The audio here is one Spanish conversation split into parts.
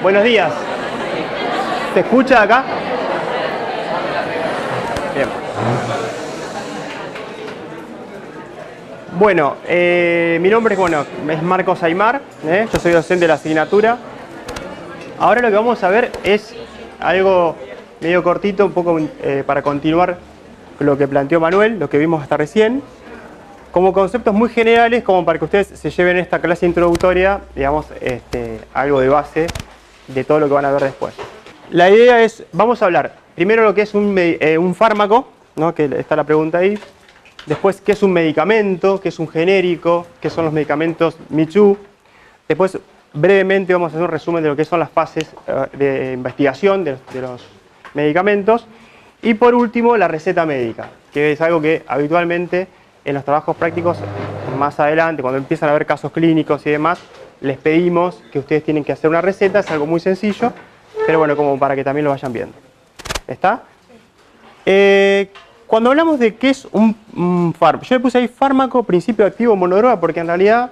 Buenos días. ¿Se escucha acá? Bien. Bueno, mi nombre es Marcos Aymar, yo soy docente de la asignatura. Ahora lo que vamos a ver es algo medio cortito, un poco para continuar lo que planteó Manuel, lo que vimos hasta recién, como conceptos muy generales, como para que ustedes se lleven esta clase introductoria, digamos, algo de base de todo lo que van a ver después. La idea es, vamos a hablar primero lo que es un fármaco, ¿no? Que está la pregunta ahí. Después, ¿qué es un medicamento? ¿Qué es un genérico? ¿Qué son los medicamentos Me-Too? Después, brevemente, vamos a hacer un resumen de lo que son las fases de investigación de los medicamentos. Y por último, la receta médica, que es algo que habitualmente en los trabajos prácticos, más adelante, cuando empiezan a haber casos clínicos y demás, les pedimos que ustedes tienen que hacer una receta. Es algo muy sencillo, pero bueno, como para que también lo vayan viendo. ¿Está? Cuando hablamos de qué es un fármaco, yo le puse ahí fármaco, principio activo, monodroga, porque en realidad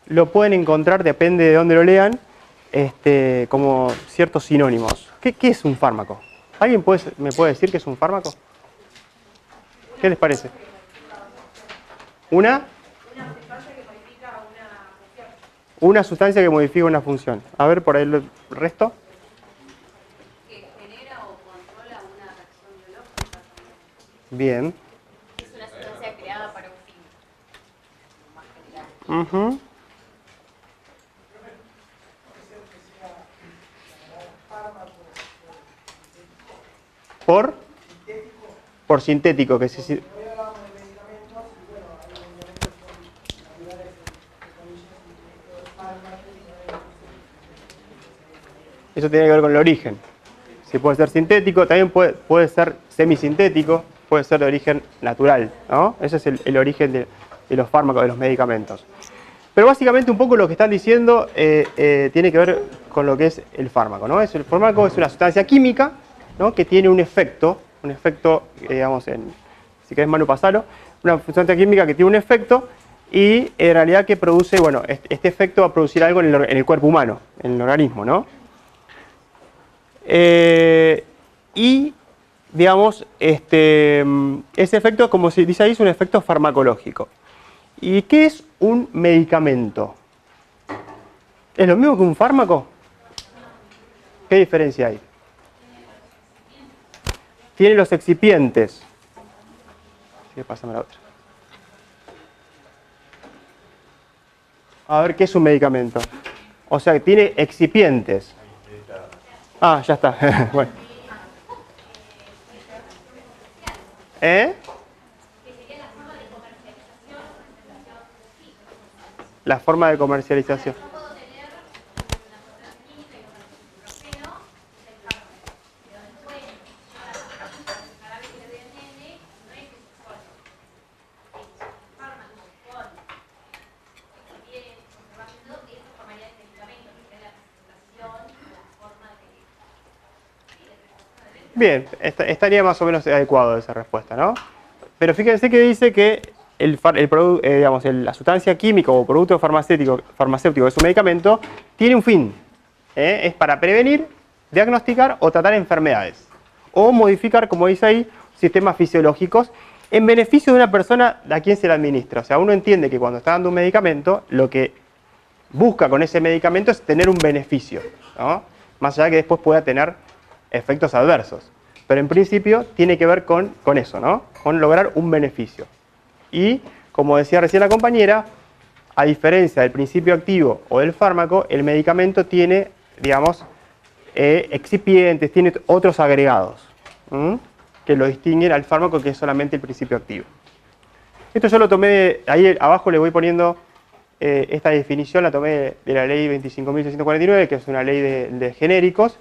lo pueden encontrar, depende de dónde lo lean, como ciertos sinónimos. ¿Qué es un fármaco? ¿Alguien me puede decir qué es un fármaco? ¿Qué les parece? ¿Una sustancia que modifica una función. A ver, por ahí el resto. Que genera o controla una reacción biológica. Bien. Es una sustancia creada para un fin. Más general. Uh-huh. Por sintético, que sí. Eso tiene que ver con el origen. Si puede ser sintético, también puede ser semisintético, puede ser de origen natural, ¿no? Ese es el origen de los fármacos, de los medicamentos. Pero básicamente un poco lo que están diciendo tiene que ver con lo que es el fármaco, ¿no? El fármaco es una sustancia química, ¿no? Que tiene un efecto, digamos, si querés Manu pasalo, una sustancia química que tiene un efecto y en realidad que produce, bueno, este efecto va a producir algo en el cuerpo humano, en el organismo, ¿no? Y, digamos, ese efecto, como se dice ahí, es un efecto farmacológico. ¿Y qué es un medicamento? ¿Es lo mismo que un fármaco? ¿Qué diferencia hay? Tiene los excipientes. Sí, pásame la otra. A ver, ¿qué es un medicamento? O sea, que tiene excipientes. Ah, ya está. Bueno. La forma de comercialización. Bien, estaría más o menos adecuado esa respuesta, ¿no? Pero fíjense que dice que la sustancia química o producto farmacéutico que es un medicamento tiene un fin. Es para prevenir, diagnosticar o tratar enfermedades. O modificar, como dice ahí, sistemas fisiológicos en beneficio de una persona a quien se le administra. O sea, uno entiende que cuando está dando un medicamento, lo que busca con ese medicamento es tener un beneficio, ¿no? Más allá de que después pueda tener efectos adversos. Pero en principio tiene que ver con eso, ¿no? Con lograr un beneficio. Y, como decía recién la compañera, a diferencia del principio activo o del fármaco, el medicamento tiene, digamos, excipientes, tiene otros agregados, que lo distinguen al fármaco, que es solamente el principio activo. Esto yo lo tomé, ahí abajo le voy poniendo esta definición, la tomé de la ley 25.649, que es una ley de genéricos.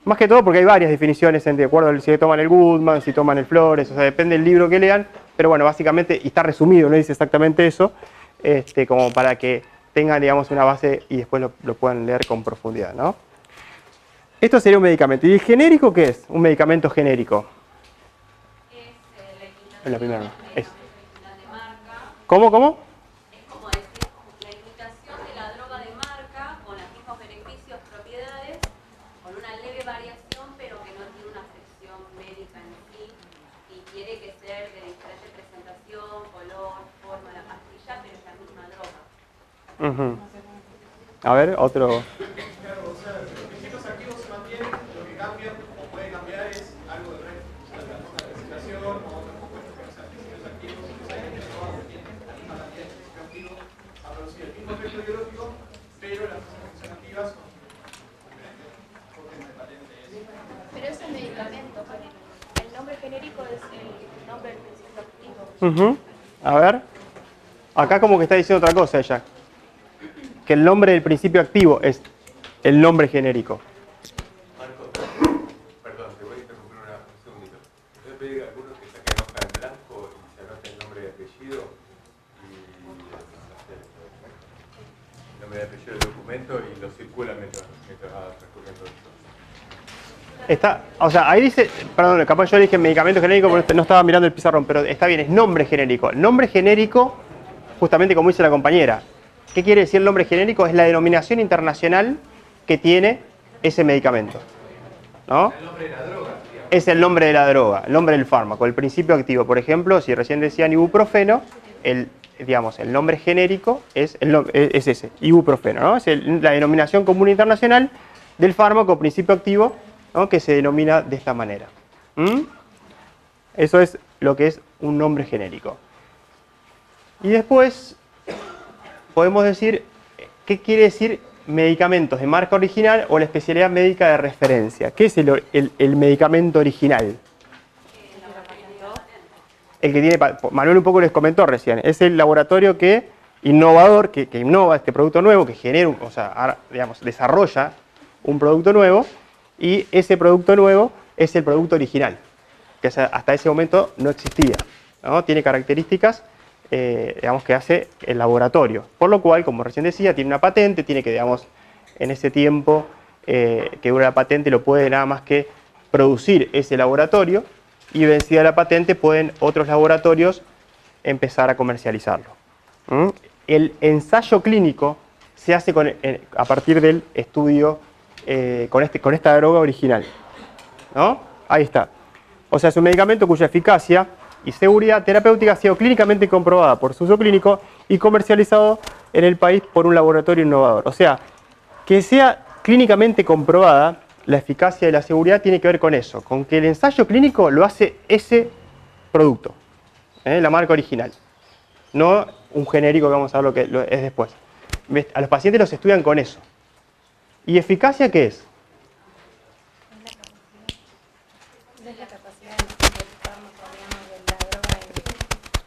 Más que todo porque hay varias definiciones, de acuerdo a si toman el Goodman, si toman el Flores, o sea, depende del libro que lean, pero bueno, básicamente, y está resumido, no dice exactamente eso, como para que tengan, digamos, una base y después lo puedan leer con profundidad, ¿no? Esto sería un medicamento. ¿Y el genérico qué es? Un medicamento genérico. En la primera. ¿Cómo? Es como decir, la imitación de la droga de marca con los mismos beneficios, propiedades, Ujú. A ver, otro. Claro, o sea, los principios activos se mantienen, lo que cambia o puede cambiar es algo de la presentación o otros compuestos, pero o sea, principios activos, necesariamente todos tienen la misma cantidad de principios activos a producir el mismo efecto biológico, pero las cosas que son activas son diferentes. ¿Por qué no hay patente eso? Pero es el medicamento, el nombre genérico es el nombre del principio activo. Ujú. A ver. Acá como que está diciendo otra cosa ella. Que el nombre del principio activo es el nombre genérico. Marco, perdón, te voy a interrumpir un segundito. Yo pedí a algunos que saquen hoja en blanco y se anoten nombre y apellido y nombre y apellido del documento y lo circulan mientras va transcurriendo esto. Está, o sea, ahí dice, perdón, capaz yo le dije medicamento genérico, pero no estaba mirando el pizarrón, pero está bien, es nombre genérico. Nombre genérico, justamente como dice la compañera. ¿Qué quiere decir el nombre genérico? Es la denominación internacional que tiene ese medicamento, ¿no? El nombre de la droga, digamos. Es el nombre de la droga, el nombre del fármaco, el principio activo. Por ejemplo, si recién decían ibuprofeno, digamos, el nombre genérico es ese, ibuprofeno, ¿no? Es la denominación común internacional del fármaco, principio activo, ¿no? Que se denomina de esta manera. Eso es lo que es un nombre genérico. Y después podemos decir, ¿qué quiere decir medicamentos de marca original o la especialidad médica de referencia? ¿Qué es el medicamento original? El que tiene, Manuel un poco les comentó recién, es el laboratorio innovador, que innova este producto nuevo, que genera, o sea, digamos, desarrolla un producto nuevo, y ese producto nuevo es el producto original, que hasta ese momento no existía, ¿no? Tiene características digamos, que hace el laboratorio. Por lo cual, como recién decía, tiene una patente, tiene que, digamos, en ese tiempo que dura la patente, lo puede nada más que producir ese laboratorio, y vencida la patente pueden otros laboratorios empezar a comercializarlo. El ensayo clínico se hace a partir del estudio con esta droga original, ¿no? Ahí está. O sea, es un medicamento cuya eficacia y seguridad terapéutica ha sido clínicamente comprobada por su uso clínico y comercializado en el país por un laboratorio innovador. O sea, que sea clínicamente comprobada la eficacia y la seguridad tiene que ver con eso, con que el ensayo clínico lo hace ese producto, la marca original, no un genérico que vamos a ver lo que es después. A los pacientes los estudian con eso. ¿Y eficacia qué es? Es la capacidad del fármaco, digamos, de la droga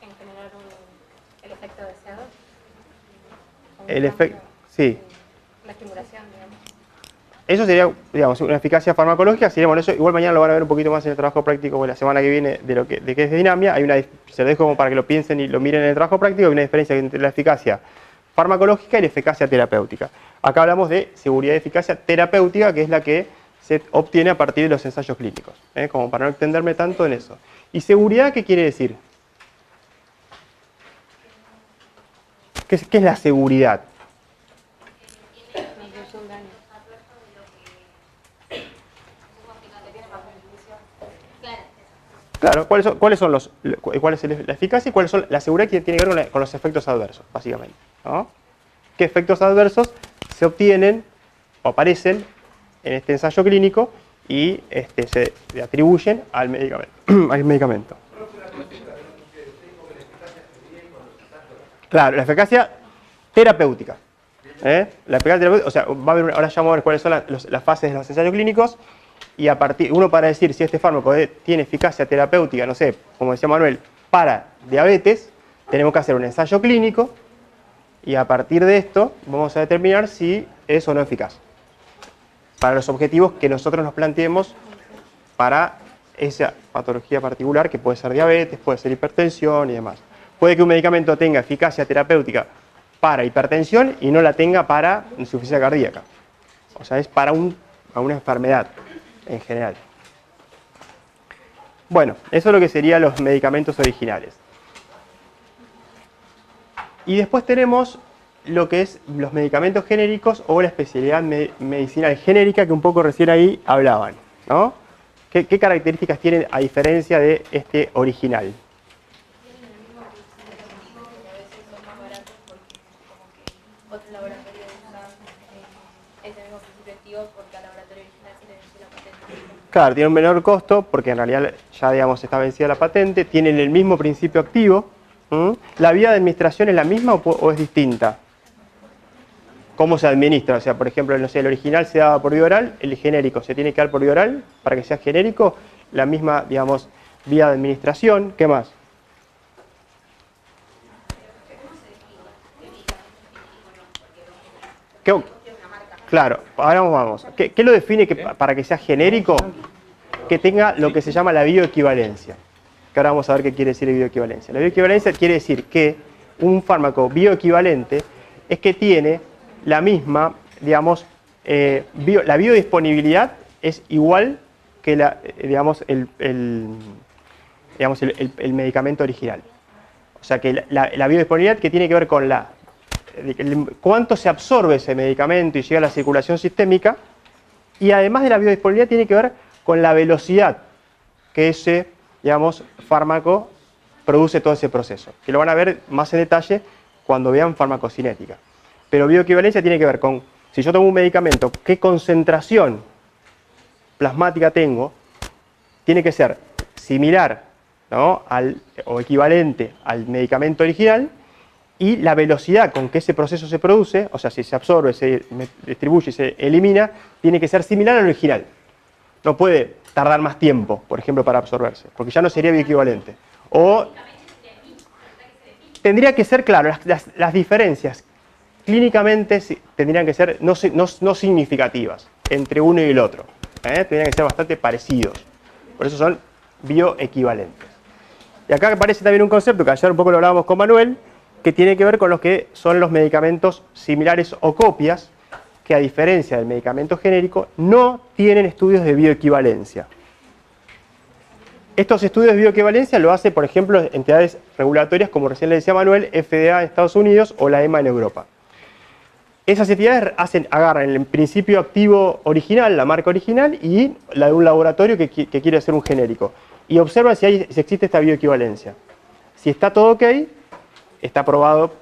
en generar el efecto deseado. El efecto, sí. La estimulación, digamos. Eso sería, digamos, una eficacia farmacológica. Sería, bueno, eso igual mañana lo van a ver un poquito más en el trabajo práctico, o la semana que viene, de qué es dinamia. Se lo dejo como para que lo piensen y lo miren en el trabajo práctico. Hay una diferencia entre la eficacia farmacológica y la eficacia terapéutica. Acá hablamos de seguridad y eficacia terapéutica, que es la que se obtiene a partir de los ensayos clínicos, como para no extenderme tanto en eso. ¿Y seguridad qué quiere decir? ¿Qué es la seguridad? Claro, ¿cuál es la eficacia y cuál es la seguridad que tiene que ver con los efectos adversos, básicamente, ¿no? ¿Qué efectos adversos se obtienen o aparecen en este ensayo clínico y se atribuyen al medicamento? Claro, la eficacia terapéutica. La eficacia terapéutica, o sea, ahora ya vamos a ver cuáles son las fases de los ensayos clínicos. Y uno para decir si este fármaco tiene eficacia terapéutica, no sé, como decía Manuel, para diabetes, tenemos que hacer un ensayo clínico y a partir de esto vamos a determinar si es o no eficaz. Para los objetivos que nosotros nos planteemos para esa patología particular, que puede ser diabetes, puede ser hipertensión y demás. Puede que un medicamento tenga eficacia terapéutica para hipertensión y no la tenga para insuficiencia cardíaca. O sea, es para una enfermedad en general. Bueno, eso es lo que serían los medicamentos originales. Y después tenemos lo que es los medicamentos genéricos o la especialidad medicinal genérica que un poco recién ahí hablaban, ¿no? ¿Qué características tienen a diferencia de este original? otro laboratorio usa ese mismo principio activo porque al laboratorio original se le venció la patente. Claro, tiene un menor costo porque en realidad ya digamos está vencida la patente, tienen el mismo principio activo. ¿La vía de administración es la misma o es distinta? ¿Cómo se administra? O sea, por ejemplo, no sé, el original se daba por vía oral, el genérico se tiene que dar por vía oral para que sea genérico, la misma, digamos, vía de administración. ¿Qué más? Claro, ahora vamos. ¿Qué lo define para que sea genérico? Que tenga lo que se llama la bioequivalencia. Que ahora vamos a ver qué quiere decir bioequivalencia. La bioequivalencia quiere decir que un fármaco bioequivalente es que tiene la misma, digamos, la biodisponibilidad es igual que digamos, el medicamento original. O sea que la biodisponibilidad que tiene que ver con cuánto se absorbe ese medicamento y llega a la circulación sistémica, y además de la biodisponibilidad tiene que ver con la velocidad que ese, digamos, fármaco produce todo ese proceso, que lo van a ver más en detalle cuando vean farmacocinética. Pero bioequivalencia tiene que ver con, si yo tomo un medicamento, qué concentración plasmática tengo, tiene que ser similar, ¿no?, o equivalente al medicamento original, y la velocidad con que ese proceso se produce, o sea, si se absorbe, se distribuye y se elimina, tiene que ser similar al original. No puede tardar más tiempo, por ejemplo, para absorberse, porque ya no sería bioequivalente. O tendría que ser, claro, las diferencias clínicamente tendrían que ser no significativas entre uno y el otro. Tendrían que ser bastante parecidos. Por eso son bioequivalentes. Y acá aparece también un concepto que ayer un poco lo hablábamos con Manuel, que tiene que ver con los que son los medicamentos similares o copias, que a diferencia del medicamento genérico, no tienen estudios de bioequivalencia. Estos estudios de bioequivalencia lo hace, por ejemplo, entidades regulatorias, como recién le decía Manuel, FDA en Estados Unidos o la EMA en Europa. Esas entidades agarran el principio activo original, la marca original, y la de un laboratorio que quiere hacer un genérico. Y observan si existe esta bioequivalencia. Si está todo ok, está aprobado,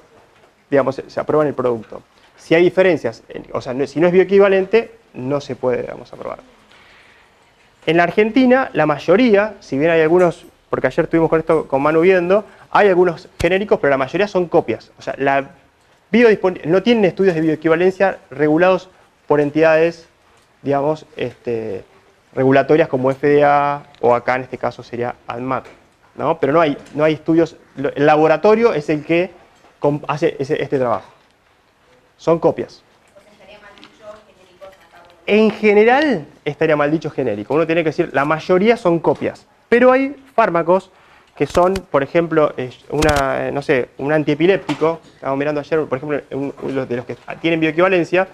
digamos, se aprueba en el producto. Si hay diferencias, o sea, si no es bioequivalente, no se puede, digamos, aprobar. En la Argentina, la mayoría, si bien hay algunos, porque ayer estuvimos con esto con Manu viendo, hay algunos genéricos, pero la mayoría son copias. O sea, no tienen estudios de bioequivalencia regulados por entidades, digamos, regulatorias como FDA o acá en este caso sería ANMAT, ¿no? Pero no hay estudios, el laboratorio es el que hace este trabajo. Son copias. En general estaría mal dicho genérico. Uno tiene que decir, la mayoría son copias. Pero hay fármacos que son, por ejemplo, un antiepiléptico. Estábamos mirando ayer, por ejemplo, uno de los que tienen bioequivalencia,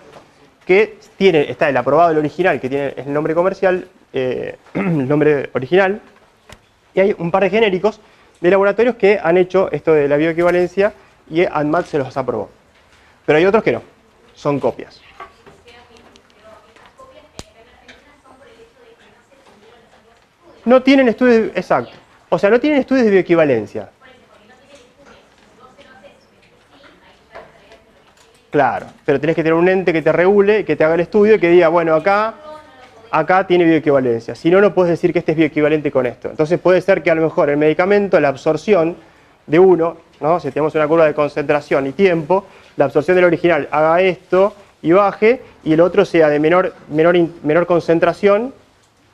que está el aprobado del original, que tiene el nombre comercial, el nombre original. Y hay un par de genéricos de laboratorios que han hecho esto de la bioequivalencia y ANMAT se los aprobó. Pero hay otros que no, son copias. No tienen estudios, exacto. O sea, no tienen estudios de bioequivalencia. Claro, pero tenés que tener un ente que te regule, que te haga el estudio y que diga, bueno, acá tiene bioequivalencia. Si no, no puedes decir que este es bioequivalente con esto. Entonces puede ser que a lo mejor el medicamento, la absorción de uno, ¿no?, si tenemos una curva de concentración y tiempo, la absorción del original haga esto y baje, y el otro sea de menor concentración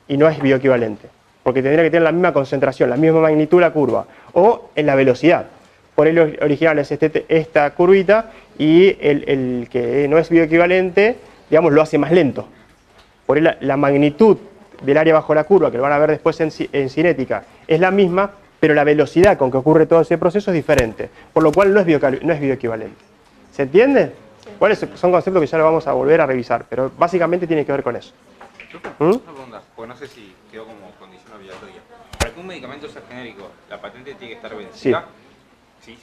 y no es bioequivalente. Porque tendría que tener la misma concentración, la misma magnitud la curva. O en la velocidad. Por el original es esta curvita y el que no es bioequivalente, digamos, lo hace más lento. Por ahí la magnitud del área bajo la curva, que lo van a ver después en cinética, es la misma, pero la velocidad con que ocurre todo ese proceso es diferente. Por lo cual no es bioequivalente. ¿Se entiende? ¿Cuáles son conceptos que ya lo vamos a volver a revisar? Pero básicamente tiene que ver con eso. Una pregunta, porque no sé si quedó como condición obligatoria. Para que un medicamento sea genérico, ¿la patente tiene que estar vencida? Sí.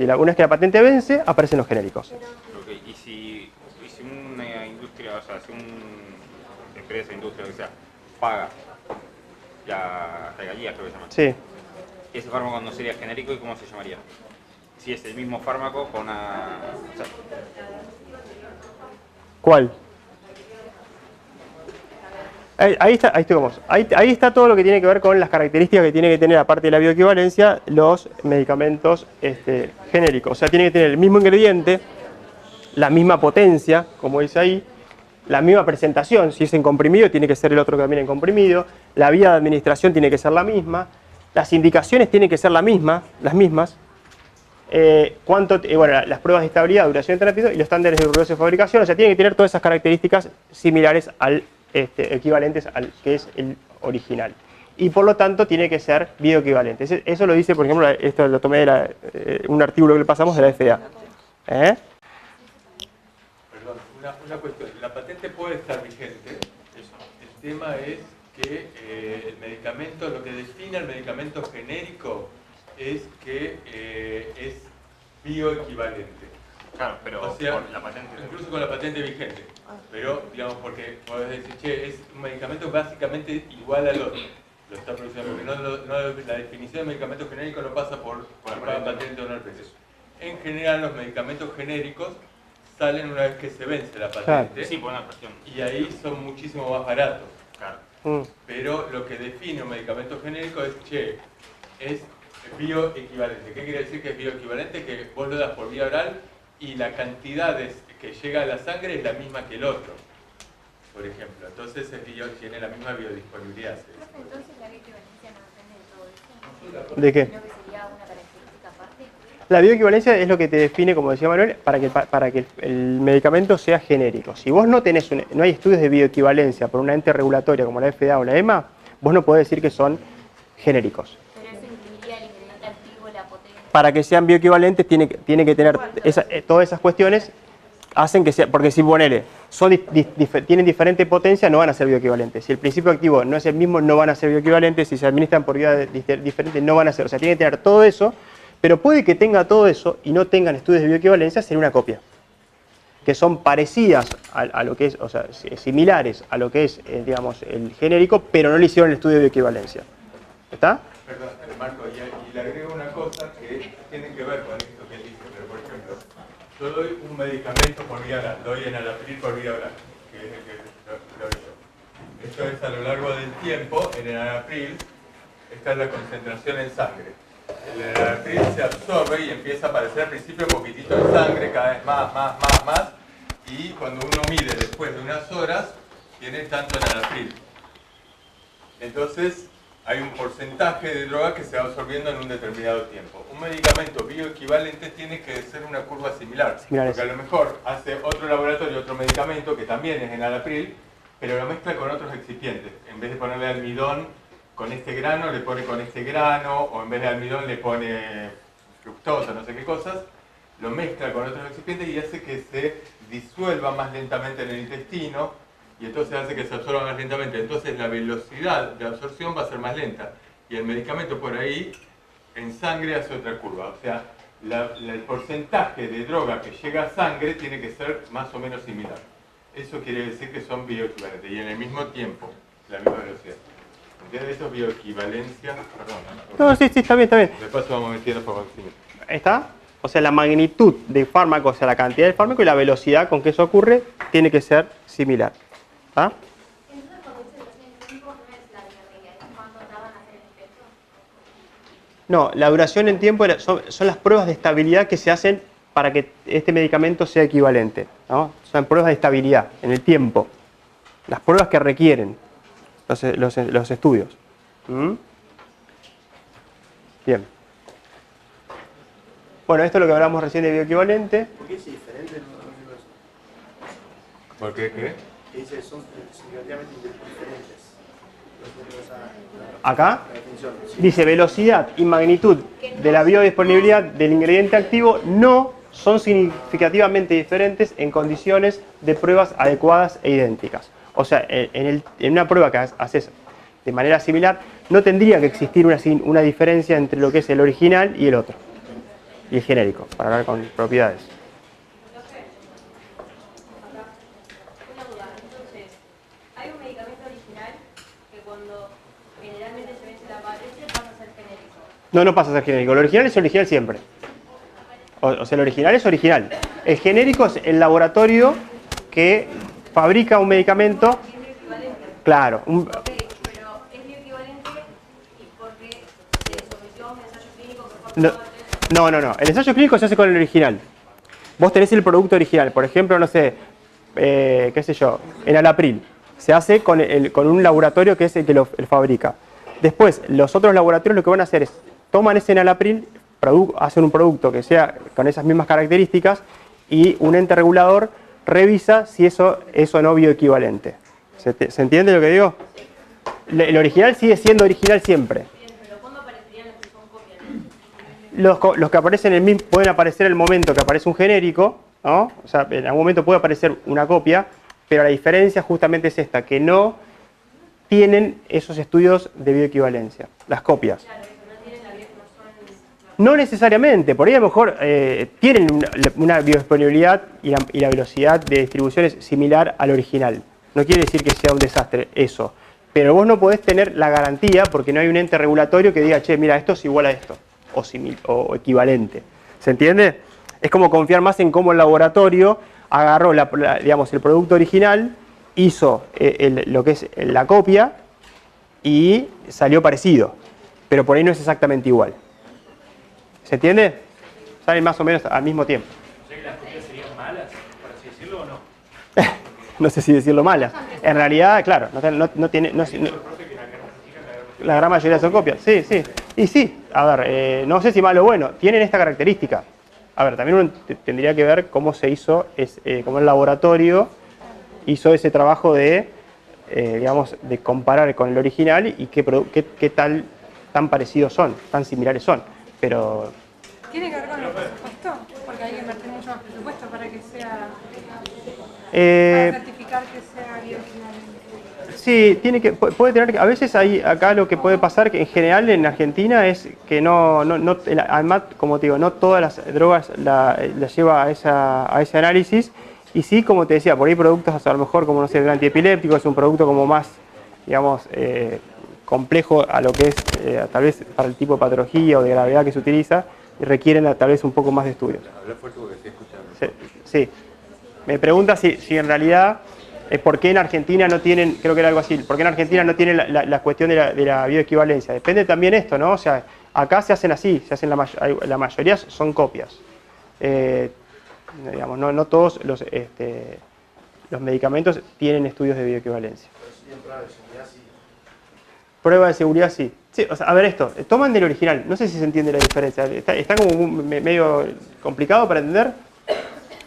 Una vez que la patente vence, aparecen los genéricos. Okay. Y si una industria, o sea, si una empresa, industria, lo que sea, paga la regalía, creo que se llama. Sí. ¿Ese fármaco no sería genérico y cómo se llamaría? si es el mismo fármaco con una... o sea, ¿Cuál? Ahí está, ahí estoy con vos. Ahí está todo lo que tiene que ver con las características que tiene que tener, aparte de la bioequivalencia, los medicamentos genéricos. O sea, tiene que tener el mismo ingrediente, la misma potencia, como dice ahí, la misma presentación. Si es en comprimido, tiene que ser el otro que también en comprimido. La vía de administración tiene que ser la misma. Las indicaciones tienen que ser las mismas. Bueno, las pruebas de estabilidad, duración de terapia y los estándares de rigurosa fabricación. O sea, tiene que tener todas esas características similares al equivalentes al que es el original. Y por lo tanto tiene que ser bioequivalente. Eso lo dice, por ejemplo, esto lo tomé de un artículo que le pasamos de la FDA. Perdón, una cuestión. La patente puede estar vigente. El tema es que el medicamento, lo que define al medicamento genérico es que es bioequivalente. claro, pero O sea, con la patente... incluso con la patente vigente. Pero, digamos, porque podés decir, che, es un medicamento básicamente igual al otro. Lo está produciendo, porque la definición de medicamento genérico no pasa por la patente o no el precio. En general, los medicamentos genéricos salen una vez que se vence la patente. Sí, por una cuestión. Y ahí son muchísimo más baratos. Claro. Pero lo que define un medicamento genérico es, che, es bioequivalente. ¿Qué quiere decir que es bioequivalente? Que vos lo das por vía oral y la cantidad que llega a la sangre es la misma que el otro, por ejemplo. Entonces tiene la misma biodisponibilidad. Entonces la bioequivalencia no depende de todo eso. ¿De qué? Creo que sería una característica aparte. La bioequivalencia es lo que te define, como decía Manuel, para que el medicamento sea genérico. Si vos no tenés no hay estudios de bioequivalencia por una ente regulatoria como la FDA o la EMA, vos no podés decir que son genéricos. Pero eso incluiría el ingrediente activo, la potencia. Para que sean bioequivalentes tiene que tener todas esas cuestiones hacen que sea, porque si ponele, tienen diferente potencia, no van a ser bioequivalentes. Si el principio activo no es el mismo, no van a ser bioequivalentes. Si se administran por vía diferente, no van a ser. O sea, tiene que tener todo eso, pero puede que tenga todo eso y no tengan estudios de bioequivalencia, sería una copia. Que son parecidas a lo que es, o sea, similares a lo que es, digamos, el genérico, pero no le hicieron el estudio de bioequivalencia. ¿Está? Perdón, Marco, y le agrego una cosa que tiene que ver con esto que él dice, pero por ejemplo, yo doy un medicamento por vía oral, doy enalapril por vía oral, que es el que lo yo. Esto es a lo largo del tiempo, en el enalapril, esta es la concentración en sangre. El enalapril se absorbe y empieza a aparecer al principio un poquitito de sangre, cada vez más, y cuando uno mide después de unas horas, tiene tanto enalapril. Entonces, hay un porcentaje de droga que se va absorbiendo en un determinado tiempo. Un medicamento bioequivalente tiene que ser una curva similar, porque a lo mejor hace otro laboratorio otro medicamento que también es enalapril, pero lo mezcla con otros excipientes. En vez de ponerle almidón con este grano, le pone con este grano, o en vez de almidón le pone fructosa, no sé qué cosas, lo mezcla con otros excipientes y hace que se disuelva más lentamente en el intestino, y entonces hace que se absorba más lentamente. Entonces la velocidad de absorción va a ser más lenta. Y el medicamento por ahí, en sangre, hace otra curva. O sea, el porcentaje de droga que llega a sangre tiene que ser más o menos similar. Eso quiere decir que son bioequivalentes. Y en el mismo tiempo, la misma velocidad. ¿Entiendes? Eso es bioequivalencia. Perdón. No, sí, está bien. De paso vamos metiendo por encima. ¿Está? O sea, la magnitud de fármaco, o sea, la cantidad de fármaco y la velocidad con que eso ocurre tiene que ser similar. ¿Ah? Entonces, cuando dice duración de tiempo, no es la diarrea, es cuando daban a hacer el efecto. No, la duración en tiempo son las pruebas de estabilidad que se hacen para que este medicamento sea equivalente, ¿no? Son pruebas de estabilidad en el tiempo. Las pruebas que requieren los estudios. ¿Mm? Bien. Bueno, esto es lo que hablamos recién de bioequivalente. ¿Por qué es diferente? ¿Por qué qué? Que dice son significativamente diferentes. Acá La definición. Sí. dice velocidad y magnitud de la biodisponibilidad del ingrediente activo no son significativamente diferentes en condiciones de pruebas adecuadas e idénticas. O sea, en una prueba que haces de manera similar, no tendría que existir una diferencia entre lo que es el original y el otro. Y el genérico, para hablar con propiedades. Una duda, entonces, hay un medicamento original que cuando generalmente se vence la patente pasa a ser genérico. No pasa a ser genérico. Lo original es original siempre. O sea, el original es original. El genérico es el laboratorio que fabrica un medicamento. Es bioequivalente. Claro. Ok, pero es bioequivalente y porque se sometió a un ensayo clínico que fue aprobado. No. El ensayo clínico se hace con el original. Vos tenés el producto original. Por ejemplo, no sé, qué sé yo, enalapril. Se hace con un laboratorio que es el que lo fabrica. Después, los otros laboratorios lo que van a hacer es, toman ese enalapril, hacen un producto que sea con esas mismas características y un ente regulador revisa si eso es o no bioequivalente. ¿Se entiende lo que digo? El original sigue siendo original siempre. Bien, pero ¿cuándo aparecerían las que son copias? Los que aparecen en el mismo, pueden aparecer en el momento que aparece un genérico, ¿no? O sea, en algún momento puede aparecer una copia, pero la diferencia justamente es esta, que no tienen esos estudios de bioequivalencia, las copias. Claro, eso no tienen la no son. No necesariamente, por ahí a lo mejor tienen una biodisponibilidad y la velocidad de distribución es similar al original. No quiere decir que sea un desastre eso, pero vos no podés tener la garantía porque no hay un ente regulatorio que diga, che, mira, esto es igual a esto, o equivalente. ¿Se entiende? Es como confiar más en cómo el laboratorio agarró digamos, el producto original, hizo lo que es la copia y salió parecido, pero por ahí no es exactamente igual. ¿Se entiende? Salen más o menos al mismo tiempo. O sea que las copias serían malas, por así decirlo, o no. No sé si decirlo malas. En realidad, claro, no tiene... la gran mayoría son copias. Sí. Y sí, a ver, no sé si malo o bueno, tienen esta característica. A ver, también uno tendría que ver cómo se hizo, cómo el laboratorio hizo ese trabajo de, digamos, de comparar con el original y qué tan parecidos son, tan similares son. Pero... ¿Tiene que ver con el presupuesto? Porque hay que invertir mucho más presupuesto para que sea... para certificar que sea bioequivalente. Sí, puede tener, a veces acá lo que puede pasar que en general en Argentina es que además, como te digo, no todas las drogas las lleva a ese análisis y sí, como te decía, por ahí productos a lo mejor como no sé, el antiepiléptico es un producto como más, digamos, complejo a lo que es tal vez para el tipo de patología o de gravedad que se utiliza y requieren tal vez un poco más de estudios. Habla fuerte porque estoy escuchando. Sí. Me pregunta si en realidad... ¿Por qué en Argentina no tienen, creo que era algo así, por qué en Argentina no tienen la cuestión de la bioequivalencia? Depende también esto, ¿no? O sea, acá se hacen así, la mayoría son copias. Digamos, no todos los medicamentos tienen estudios de bioequivalencia. Pero si tienen prueba de seguridad, sí. Prueba de seguridad, sí. Sí, o sea, a ver esto, toman del original, no sé si se entiende la diferencia, está como medio complicado para entender.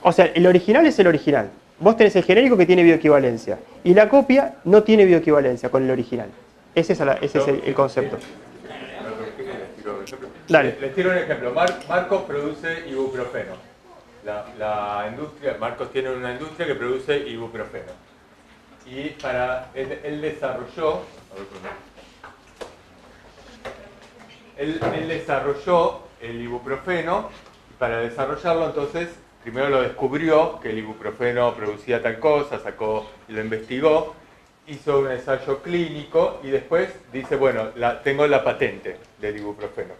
O sea, el original es el original. Vos tenés el genérico que tiene bioequivalencia y la copia no tiene bioequivalencia con el original. Ese es el concepto. Dale. Les tiro un ejemplo. Marcos produce ibuprofeno. Marcos tiene una industria que produce ibuprofeno. Y él desarrolló... Él desarrolló el ibuprofeno y para desarrollarlo entonces... Primero lo descubrió, que el ibuprofeno producía tal cosa, lo investigó, hizo un ensayo clínico y después dice, bueno, tengo la patente del ibuprofeno.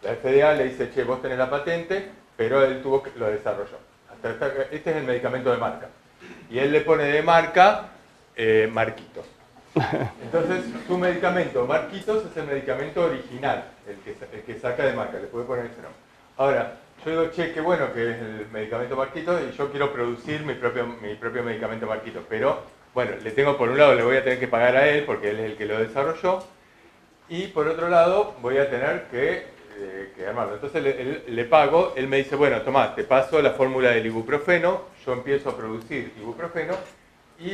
La FDA le dice, che, vos tenés la patente, pero él lo desarrolló. Este es el medicamento de marca. Y él le pone de marca Marquitos. Entonces, su medicamento, Marquitos, es el medicamento original, el que saca de marca, le puede poner ese nombre. Ahora, yo digo, che, qué bueno que es el medicamento Marquitos y yo quiero producir mi propio medicamento Marquitos. Pero, bueno, por un lado le voy a tener que pagar a él porque él es el que lo desarrolló y por otro lado voy a tener que armarlo. Entonces le pago, él me dice, bueno, tomá, te paso la fórmula del ibuprofeno, yo empiezo a producir ibuprofeno y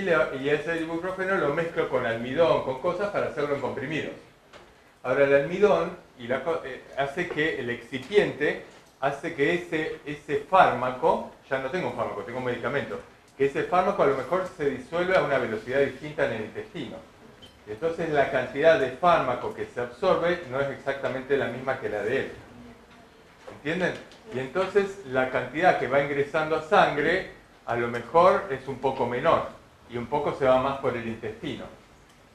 ese ibuprofeno lo mezclo con almidón, con cosas para hacerlo en comprimidos. Ahora el almidón hace que el excipiente... hace que ese fármaco, ya no tengo un fármaco, tengo un medicamento, que ese fármaco a lo mejor se disuelve a una velocidad distinta en el intestino. Y entonces la cantidad de fármaco que se absorbe no es exactamente la misma que la de él. ¿Entienden? Y entonces la cantidad que va ingresando a sangre a lo mejor es un poco menor y un poco se va más por el intestino.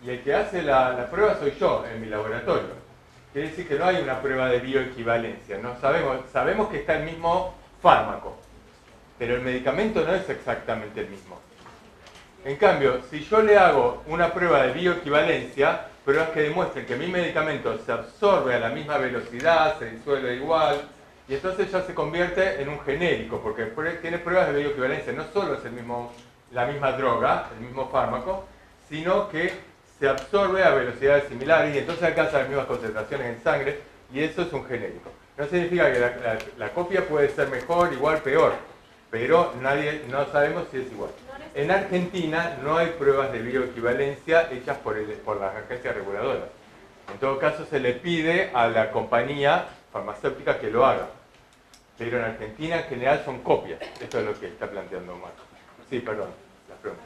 Y el que hace la prueba soy yo en mi laboratorio. Quiere decir que no hay una prueba de bioequivalencia, ¿no? Sabemos que está el mismo fármaco, pero el medicamento no es exactamente el mismo. En cambio, si yo le hago una prueba de bioequivalencia, pruebas que demuestren que mi medicamento se absorbe a la misma velocidad, se disuelve igual, y entonces ya se convierte en un genérico, porque tiene pruebas de bioequivalencia, no solo es la misma droga, el mismo fármaco, sino que se absorbe a velocidades similares y entonces alcanza las mismas concentraciones en sangre, y eso es un genérico. No significa que la copia puede ser mejor, igual, peor, pero no sabemos si es igual. En Argentina no hay pruebas de bioequivalencia hechas por las agencias reguladoras. En todo caso se le pide a la compañía farmacéutica que lo haga. Pero en Argentina en general son copias. Esto es lo que está planteando Marco. Sí, perdón, la pregunta.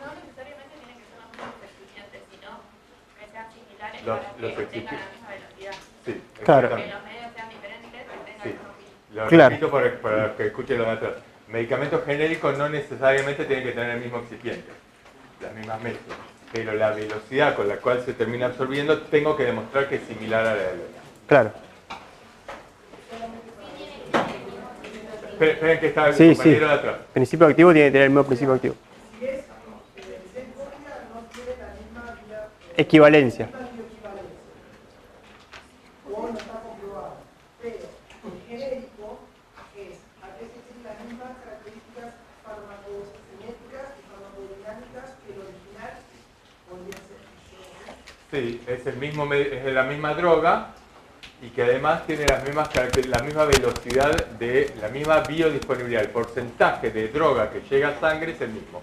No necesariamente tienen que ser los mismos excipientes, sino que sean similares Los para que tengan excipientes. la misma velocidad. Sí, Claro. Que exactamente. los medios sean diferentes, que tengan Sí. el mismo fin. Lo Claro. repito para que escuchen lo de atrás. Medicamentos genéricos no necesariamente tienen que tener el mismo excipiente, las mismas mezclas, pero la velocidad con la cual se termina absorbiendo tengo que demostrar que es similar a la de la. Claro. Esperen que está el Sí, compañero sí. de atrás. Principio activo tiene que tener el mismo principio activo. Equivalencia. O no está comprobado, pero el genérico es, a veces tiene las mismas características farmacocinéticas y farmacodinámicas que el original podría ser. Sí, es la misma droga y que además tiene las mismas la misma velocidad, la misma biodisponibilidad. El porcentaje de droga que llega a sangre es el mismo.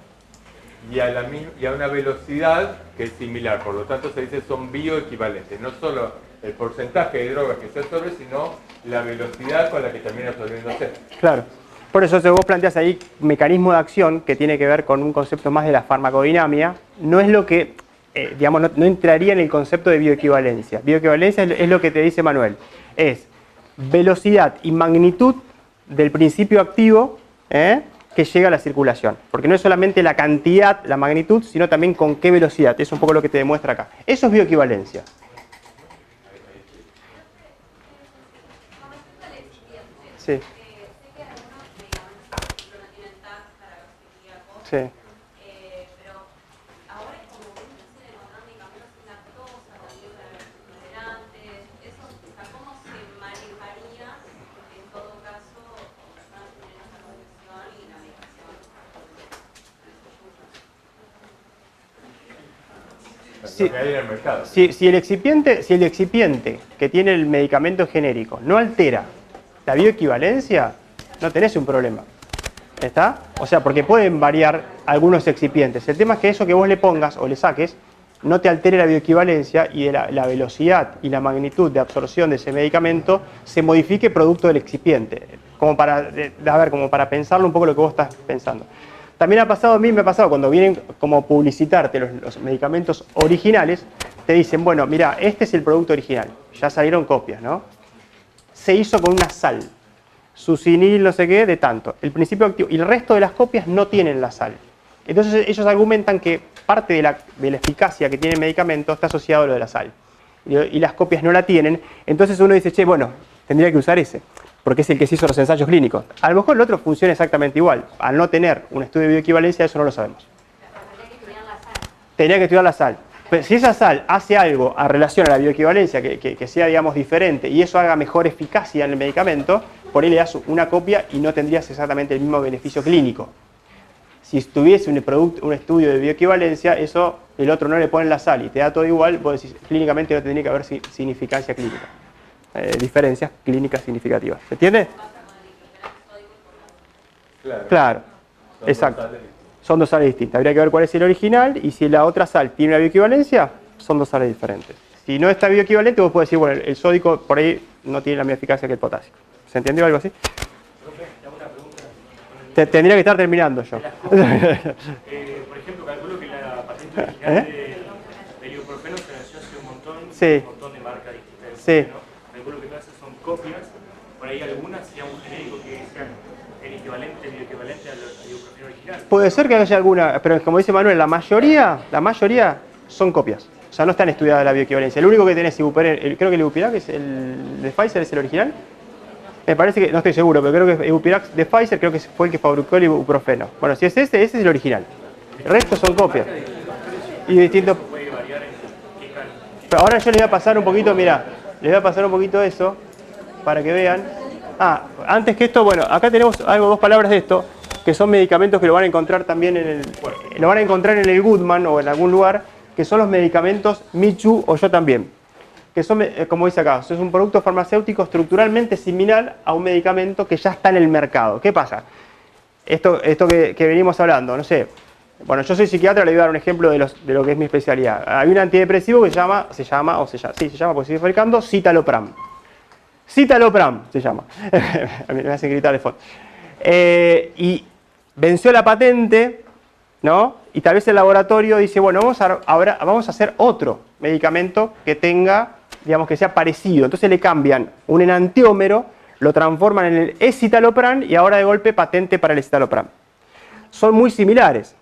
Y a una velocidad que es similar, por lo tanto se dice son bioequivalentes, no solo el porcentaje de droga que se absorbe, sino la velocidad con la que termina absorbiéndose. Claro. Por eso vos planteás ahí mecanismo de acción que tiene que ver con un concepto más de la farmacodinámica, no es lo que, digamos, no entraría en el concepto de bioequivalencia. Bioequivalencia es lo que te dice Manuel, es velocidad y magnitud del principio activo, que llega a la circulación. Porque no es solamente la cantidad, la magnitud, sino también con qué velocidad. Es un poco lo que te demuestra acá. Eso es bioequivalencia. Sí. Sé que algunos medicamentos no tienen tags para los celíacos, Sí. pero ahora es como que se empiezan a encontrar medicamentos sin lactosa, también para los intolerantes. Eso, o sea, ¿cómo se manejaría en todo caso personas que tienen esa condición y la medicación? Sí. Lo que hay en el mercado. Si el excipiente que tiene el medicamento genérico no altera la bioequivalencia, no tenés un problema. ¿Está? O sea, porque pueden variar algunos excipientes. El tema es que eso que vos le pongas o le saques no te altere la bioequivalencia y de la velocidad y la magnitud de absorción de ese medicamento se modifique producto del excipiente. Como para pensarlo un poco lo que vos estás pensando. También a mí me ha pasado cuando vienen como publicitarte los medicamentos originales, te dicen, bueno, mira, este es el producto original. Ya salieron copias, ¿no? Se hizo con una sal, succinil no sé qué, de tanto. El principio activo y el resto de las copias no tienen la sal. Entonces ellos argumentan que parte de la eficacia que tiene el medicamento está asociado a lo de la sal. Y las copias no la tienen. Entonces uno dice, che, bueno, tendría que usar ese, porque es el que se hizo los ensayos clínicos. A lo mejor el otro funciona exactamente igual. Al no tener un estudio de bioequivalencia, eso no lo sabemos. Tenía que estudiar la sal. Pero si esa sal hace algo a relación a la bioequivalencia que sea, digamos, diferente y eso haga mejor eficacia en el medicamento, por ahí le das una copia y no tendrías exactamente el mismo beneficio clínico. Si tuviese un estudio de bioequivalencia, eso el otro no le pone la sal y te da todo igual, vos decís, clínicamente no tendría que haber significancia clínica. Diferencias clínicas significativas. ¿Se entiende? Claro, exacto. Son dos sales distintas. Habría que ver cuál es el original y si la otra sal tiene una bioequivalencia, son dos sales diferentes. Si no está bioequivalente, vos podés decir, bueno, el sódico por ahí no tiene la misma eficacia que el potasio. ¿Se entendió algo así? Tendría que estar terminando yo. Por ejemplo, calculo que la patente original del ibuprofeno se nació hace un montón de marcas distintas. Sí. Calculo que todas esas son copias, por ahí algunas sea un genérico que sean el equivalente, bioequivalente al ibuprofeno original. Puede ser que haya alguna, pero como dice Manuel, la mayoría son copias. O sea, no están estudiadas la bioequivalencia. El único que tenés ibuprofeno, creo que el Ibupirac, que es el de Pfizer, es el original. Me parece que, no estoy seguro, pero creo que Eupirax de Pfizer creo que fue el que fabricó el ibuprofeno. Bueno, si es ese es el original. El resto son copias. Y distintos. Pero ahora yo les voy a pasar un poquito, mirá, les voy a pasar un poquito eso para que vean. Antes que esto, bueno, acá tenemos dos palabras de esto, que son medicamentos que lo van a encontrar también lo van a encontrar en el Goodman o en algún lugar, que son los medicamentos Michu o Yo También. Que son, como dice acá, es un producto farmacéutico estructuralmente similar a un medicamento que ya está en el mercado. ¿Qué pasa? Esto que venimos hablando, no sé. Bueno, yo soy psiquiatra, le voy a dar un ejemplo de lo que es mi especialidad. Hay un antidepresivo que se llama, porque sigue fabricando, Citalopram. Citalopram se llama. Me hacen gritar de fondo. Y venció la patente, ¿no? Y tal vez el laboratorio dice, bueno, vamos a hacer otro medicamento que tenga, digamos, que sea parecido. Entonces le cambian un enantiómero, lo transforman en el escitalopram y ahora de golpe patente para el escitalopram. Son muy similares.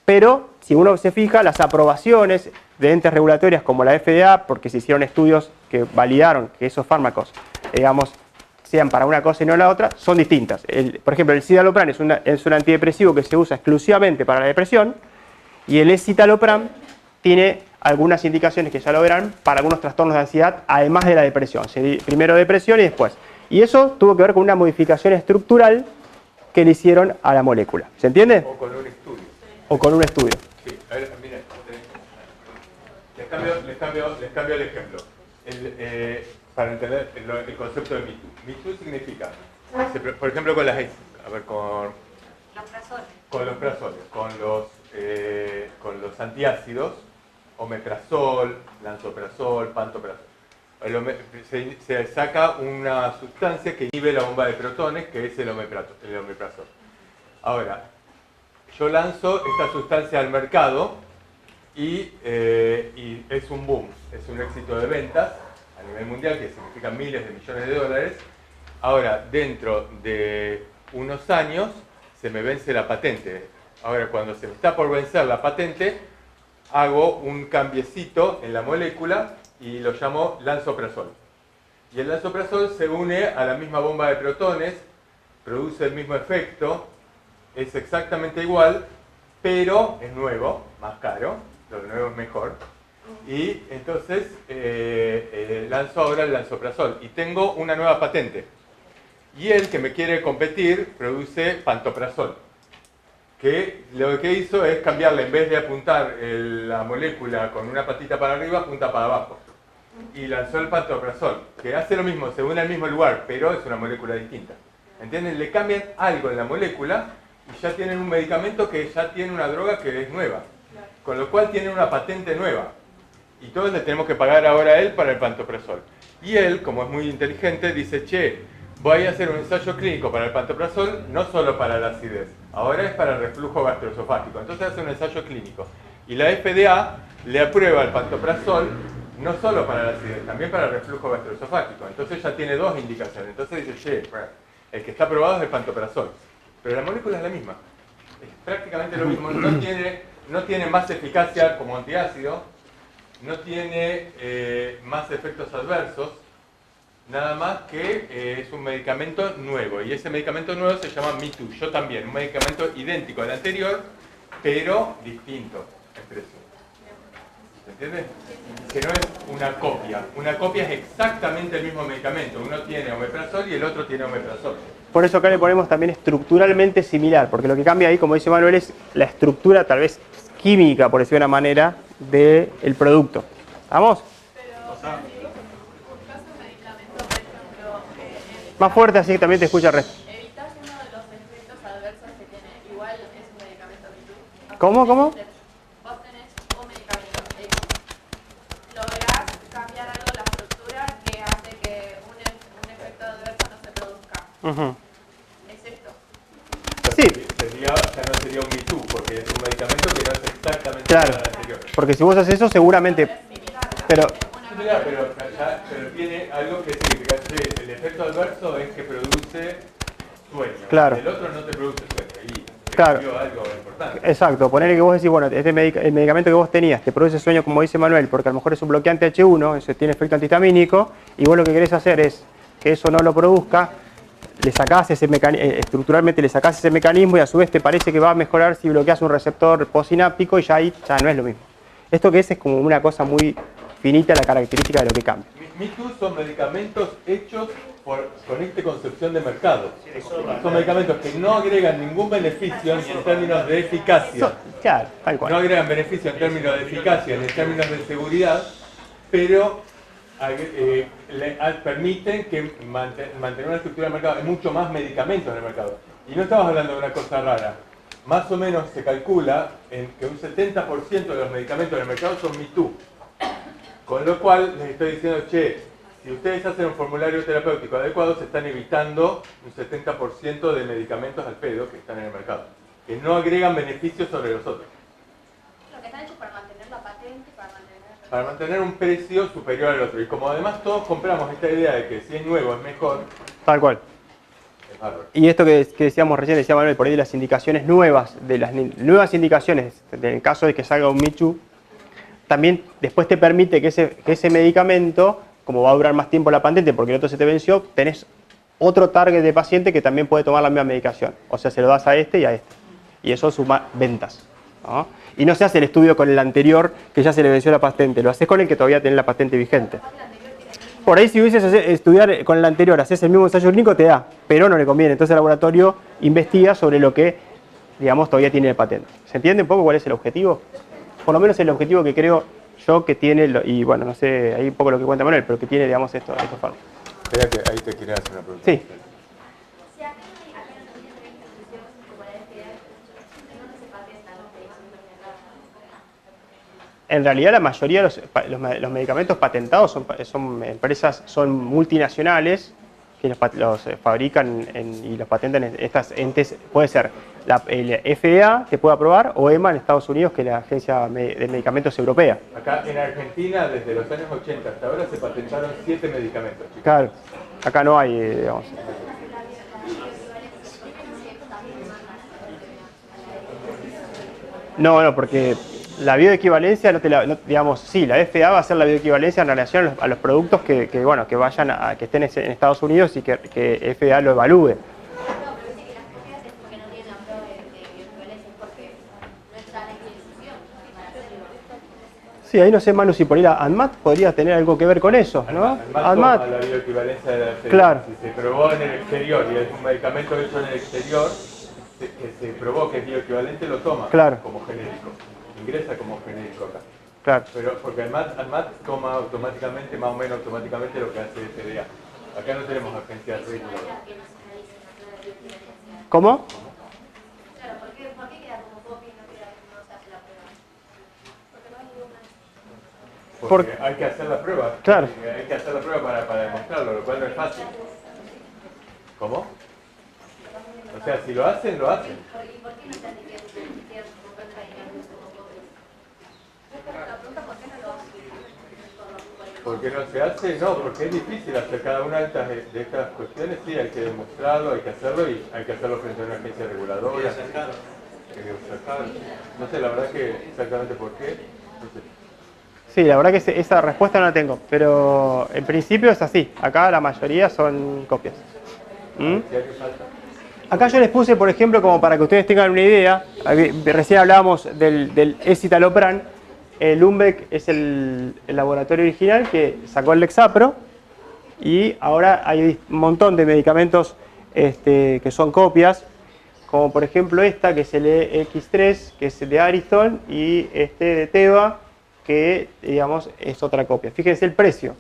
Pero, si uno se fija, las aprobaciones de entes regulatorias como la FDA, porque se hicieron estudios que validaron que esos fármacos, digamos, sean para una cosa y no la otra, son distintas. Por ejemplo, el citalopram es un antidepresivo que se usa exclusivamente para la depresión, y el escitalopram tiene algunas indicaciones que ya lo verán para algunos trastornos de ansiedad, además de la depresión. Primero depresión y después. Y eso tuvo que ver con una modificación estructural que le hicieron a la molécula. ¿Se entiende? O con un estudio. O con un estudio. Sí, a ver, miren, les cambio el ejemplo. Para entender el concepto de MeToo. MeToo significa, por ejemplo, con los prazoles, con los antiácidos, omeprazol, lansoprazol, pantoprazol. Se saca una sustancia que inhibe la bomba de protones, que es el omeprazol. Ahora, yo lanzo esta sustancia al mercado y es un boom, es un éxito de ventas a nivel mundial, que significa miles de millones de dólares. Ahora, dentro de unos años, se me vence la patente. Ahora, cuando se me está por vencer la patente, hago un cambiecito en la molécula y lo llamo lansoprazol. Y el lansoprazol se une a la misma bomba de protones, produce el mismo efecto, es exactamente igual, pero es nuevo, más caro, lo nuevo es mejor. Y entonces lanzo ahora el lansoprazol y tengo una nueva patente. Y el que me quiere competir produce pantoprazol, que lo que hizo es cambiarle, en vez de apuntar la molécula con una patita para arriba, apunta para abajo. Y lanzó el pantoprazol, que hace lo mismo, se une al mismo lugar, pero es una molécula distinta. ¿Entienden? Le cambian algo en la molécula y ya tienen un medicamento que ya tiene una droga que es nueva. Con lo cual tienen una patente nueva. Y todos le tenemos que pagar ahora a él para el pantoprazol. Y él, como es muy inteligente, dice, che, voy a hacer un ensayo clínico para el pantoprazol, no solo para la acidez, ahora es para el reflujo gastroesofágico. Entonces hace un ensayo clínico. Y la FDA le aprueba el pantoprazol, no solo para la acidez, también para el reflujo gastroesofágico. Entonces ya tiene dos indicaciones. Entonces dice, che, el que está aprobado es el pantoprazol. Pero la molécula es la misma. Es prácticamente lo mismo. No tiene más eficacia como antiácido, no tiene más efectos adversos, nada más que es un medicamento nuevo. Y ese medicamento nuevo se llama MeToo. Yo también, un medicamento idéntico al anterior, pero distinto en precio. ¿Se entiende? Que no es una copia. Una copia es exactamente el mismo medicamento. Uno tiene omeprazol y el otro tiene omeprazol. Por eso acá le ponemos también estructuralmente similar, porque lo que cambia ahí, como dice Manuel, es la estructura, tal vez química, por decirlo de una manera, del producto. ¿Vamos? Más fuerte, así que también te escucha el resto. ¿Evitas uno de los efectos adversos que tiene igual es un medicamento MeToo? ¿Cómo? Vos tenés un medicamento X. ¿Lográs cambiar algo en la estructura que hace que un efecto adverso no se produzca? ¿Es esto? Sí. Ya no sería un MeToo, porque es un medicamento que no es exactamente claro, igual al anterior. Porque si vos haces eso, seguramente... Pero tiene algo que significa, el efecto adverso es que produce sueño. Claro. El otro no te produce sueño. Y claro. Algo importante. Exacto, ponerle que vos decís, bueno, el medicamento que vos tenías te produce sueño, como dice Manuel, porque a lo mejor es un bloqueante H1, eso tiene efecto antihistamínico, y vos lo que querés hacer es que eso no lo produzca, le sacás ese estructuralmente le sacás ese mecanismo y a su vez te parece que va a mejorar si bloqueas un receptor postsináptico y ya ahí ya no es lo mismo. Esto que es como una cosa muy finita la característica de lo que cambia. Me-Too son medicamentos hechos con esta concepción de mercado. Son medicamentos que no agregan ningún beneficio en términos de eficacia. Claro, tal cual. No agregan beneficio en términos de eficacia, en términos de seguridad, pero permiten que mantener una estructura de mercado. Hay mucho más medicamentos en el mercado. Y no estamos hablando de una cosa rara. Más o menos se calcula que un 70% de los medicamentos en el mercado son Me-Too. Con lo cual les estoy diciendo, che, si ustedes hacen un formulario terapéutico adecuado, se están evitando un 70% de medicamentos al pedo que están en el mercado, que no agregan beneficios sobre los otros. Lo que están hechos para mantener la patente, para mantener un precio superior al otro. Y como además todos compramos esta idea de que si es nuevo es mejor. Tal cual. Es bárbaro. Y esto que decíamos recién, decía Manuel, por ahí de las indicaciones nuevas, de las nuevas indicaciones, en el caso de que salga un Me-Too, también después te permite que ese medicamento, como va a durar más tiempo la patente porque el otro se te venció, tenés otro target de paciente que también puede tomar la misma medicación. O sea, se lo das a este y a este. Y eso suma ventas, ¿no? Y no se hace el estudio con el anterior que ya se le venció la patente, lo haces con el que todavía tiene la patente vigente. Por ahí si hubieses estudiar con el anterior, haces el mismo ensayo clínico, te da, pero no le conviene. Entonces el laboratorio investiga sobre lo que, digamos, todavía tiene de patente. ¿Se entiende un poco cuál es el objetivo? Por lo menos el objetivo que creo yo que tiene, y bueno, no sé, ahí un poco lo que cuenta Manuel, pero que tiene, digamos, estos fallos. Espera que ahí te quería hacer una pregunta. Sí. En realidad la mayoría de los medicamentos patentados son empresas, son multinacionales que los fabrican y los patentan en estas entes. Puede ser el FDA que puede aprobar o EMA en Estados Unidos, que es la Agencia de Medicamentos Europea. Acá en Argentina desde los años 80 hasta ahora se patentaron 7 medicamentos, chicos. Claro, acá no hay, digamos. No, porque la bioequivalencia, digamos, sí, la FDA va a hacer la bioequivalencia en relación a los productos que vayan que estén en Estados Unidos y que FDA lo evalúe. Sí, ahí no sé, Manu, si por ir a ANMAT podría tener algo que ver con eso, ¿no? ANMAT toma la bioequivalencia de la FDA. Claro. Si se probó en el exterior y es un medicamento hecho en el exterior, que se probó que es bioequivalente, lo toma como genérico. Ingresa como genérico acá. Claro. Pero porque ANMAT toma automáticamente, más o menos automáticamente lo que hace FDA. Acá no tenemos agencias reguladoras. ¿Cómo? Claro, ¿por qué queda como copia y no se hace la prueba? Porque no hay ninguna. Porque hay que hacer la prueba. Claro. Hay que hacer la prueba para demostrarlo, lo cual no es fácil. ¿Cómo? O sea, si lo hacen, lo hacen. ¿Y por qué no se hace que como cuenta y no como copia? La pregunta, ¿por qué no lo hacen? ¿Por qué no se hace? No, porque es difícil hacer cada una de estas cuestiones. Sí, hay que demostrarlo, hay que hacerlo y hay que hacerlo frente a una agencia reguladora. No sé, la verdad que exactamente por qué. No sé. Sí, la verdad que esa respuesta no la tengo, pero en principio es así. Acá la mayoría son copias. Acá yo les puse, por ejemplo, como para que ustedes tengan una idea, recién hablábamos del escitalopram. Lundbeck es el laboratorio original que sacó el Lexapro y ahora hay un montón de medicamentos que son copias, como por ejemplo esta que es el EX3, que es de Ariston, y de Teva, que digamos es otra copia. Fíjense el precio.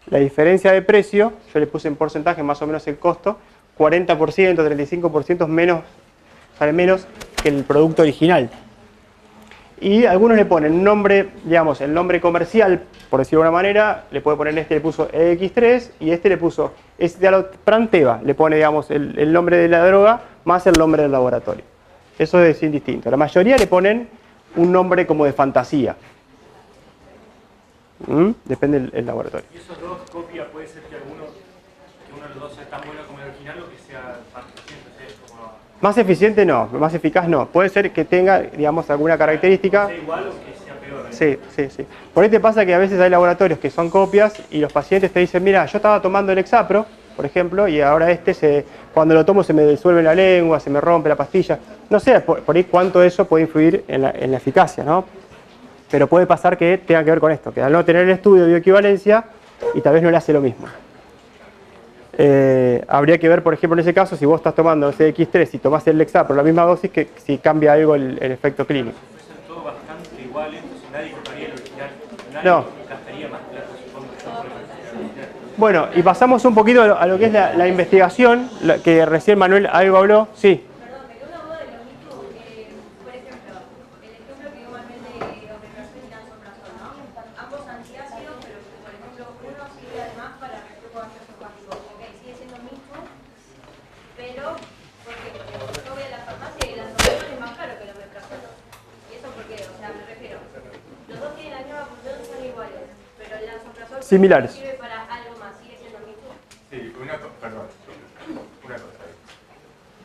La diferencia de precio, yo le puse en porcentaje más o menos el costo, 40%, 35% menos, sale menos que el producto original. Y algunos le ponen un nombre, digamos, el nombre comercial, por decirlo de alguna manera, le puede poner le puso EX3 y le puso escitalopram Teva, le pone, digamos, el nombre de la droga más el nombre del laboratorio. Eso es indistinto. La mayoría le ponen un nombre como de fantasía. Depende del laboratorio. ¿Y esos dos copias puede ser que uno de los dos sea tan bueno como el original o que sea más eficiente? Más eficiente no, más eficaz no. Puede ser que tenga, digamos, alguna característica. ¿Que sea igual o que sea peor? Sí. Por ahí te pasa que a veces hay laboratorios que son copias y los pacientes te dicen, mira, yo estaba tomando el Lexapro por ejemplo, y ahora cuando lo tomo se me disuelve en la lengua, se me rompe la pastilla. No sé por ahí cuánto eso puede influir en la eficacia, ¿no? Pero puede pasar que tenga que ver con esto, que al no tener el estudio de bioequivalencia, y tal vez no le hace lo mismo. Habría que ver, por ejemplo, en ese caso, si vos estás tomando X3 y tomás el Lexapro por la misma dosis, que si cambia algo el efecto clínico. Son todos bastante iguales, entonces nadie compraría el original, nadie No. gastaría más plata, supongo yo, por el original. Bueno, y pasamos un poquito a lo que es la investigación, que recién Manuel algo habló. Sí. Perdón, me quedó una duda de lo mismo. Por ejemplo, el ejemplo que dio Manuel de omeprazol y lansoprazol, ¿no? Ambos antiácidos, pero por ejemplo, uno sirve además para reflujo gaseoso hepático. Ok, sigue siendo mismo, pero ¿por qué? Porque yo voy a la farmacia y el lansoprazol es más caro que el omeprazol. ¿Y eso por qué? O sea, me refiero, los dos tienen la misma función, son iguales, pero el lansoprazol Similares. sirve para algo más, sigue siendo el mismo. Sí, una cosa.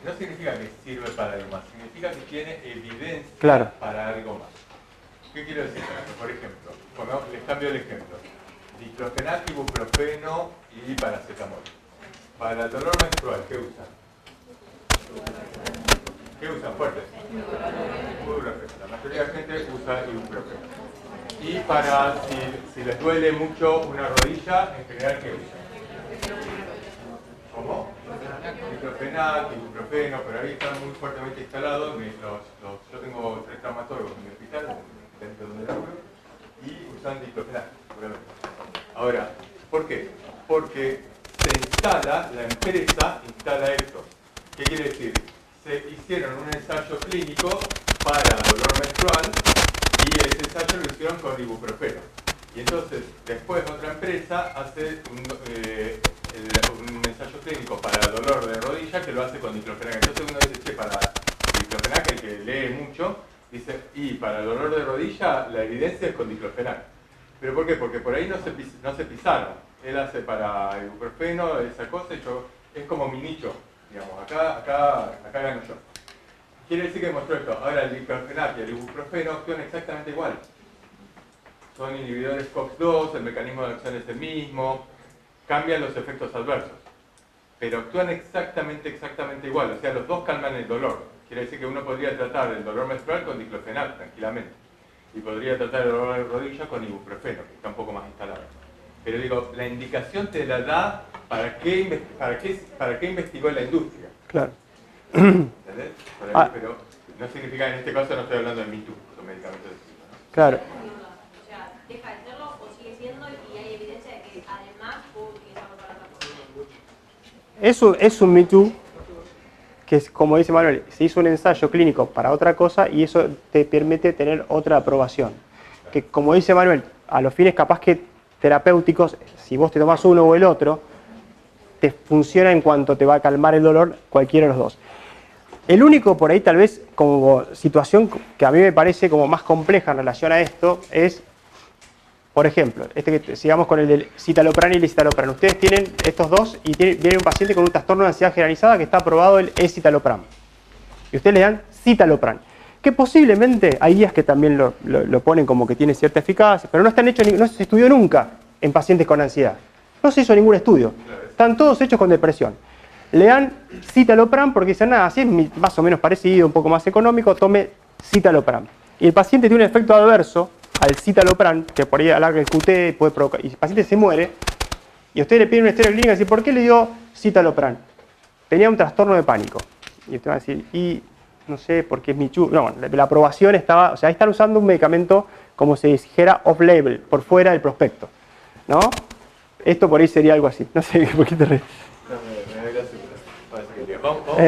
No significa que sirve para algo más, significa que tiene evidencia para algo más. ¿Qué quiero decir con esto? Por ejemplo, les cambio el ejemplo. Diclofenac, ibuprofeno y paracetamol. Para el dolor menstrual, ¿qué usan? ¿Qué usan? Fuertes. Ibuprofeno. La mayoría de la gente usa ibuprofeno. Y para, si les duele mucho una rodilla, en general, ¿qué usan? ¿Cómo? Diclofenac, ibuprofeno, pero ahí están muy fuertemente instalados. Yo tengo 3 traumatólogos en mi hospital, dentro de donde laburo, y usan diclofenac. Ahora, ¿por qué? Porque la empresa instala esto. ¿Qué quiere decir? Se hicieron un ensayo clínico para dolor menstrual y ese ensayo lo hicieron con ibuprofeno. Y entonces, después otra empresa hace un ensayo clínico para dolor de rodilla que lo hace con diclofenac. Entonces uno dice, che, para diclofenac, el que lee mucho, dice, y para el dolor de rodilla la evidencia es con diclofenac. ¿Pero por qué? Porque por ahí no se pisaron. Él hace para ibuprofeno esa cosa y yo, es como mi nicho, digamos, acá gano yo. Quiere decir que mostró esto. Ahora el diclofenac y el ibuprofeno actúan exactamente igual. Son inhibidores COX-2, el mecanismo de acción es el mismo, cambian los efectos adversos, pero actúan exactamente igual, o sea, los dos calman el dolor. Quiere decir que uno podría tratar el dolor menstrual con diclofenac tranquilamente, y podría tratar el dolor de rodilla con ibuprofeno, que está un poco más instalado. Pero digo, la indicación te la da para qué investigó la industria. Claro. ¿Entendés? Pero no significa que en este caso no estoy hablando de Me Too, son medicamentos distintos, ¿no? Claro. O sea, deja de serlo o sigue siendo y hay evidencia de que además puedo utilizarlo para otra cosa. Es un Me Too, que es, como dice Manuel, se hizo un ensayo clínico para otra cosa y eso te permite tener otra aprobación. Que como dice Manuel, a los fines capaz que terapéuticos, si vos te tomás uno o el otro, te funciona en cuanto te va a calmar el dolor cualquiera de los dos. El único por ahí tal vez como situación que a mí me parece como más compleja en relación a esto es, por ejemplo, sigamos con el del citalopram y el escitalopram. Ustedes tienen estos dos y viene un paciente con un trastorno de ansiedad generalizada que está aprobado el escitalopram. Y ustedes le dan citalopram. Que posiblemente hay guías que también lo ponen como que tiene cierta eficacia, pero no se estudió nunca en pacientes con ansiedad. No se hizo ningún estudio. Están todos hechos con depresión. Le dan citalopram porque dicen, nada, así es más o menos parecido, un poco más económico, tome citalopram. Y el paciente tiene un efecto adverso al citalopram, que por ahí alarga el QT, puede provocar, y el paciente se muere, y usted le pide una historia clínica y dice, ¿por qué le dio citalopram? Tenía un trastorno de pánico. Y usted va a decir, y no sé, porque es Michu. No, la aprobación estaba, o sea, ahí están usando un medicamento, como se dijera, off-label, por fuera del prospecto, ¿no? Esto por ahí sería algo así. No sé, ¿por qué te reís? Vamos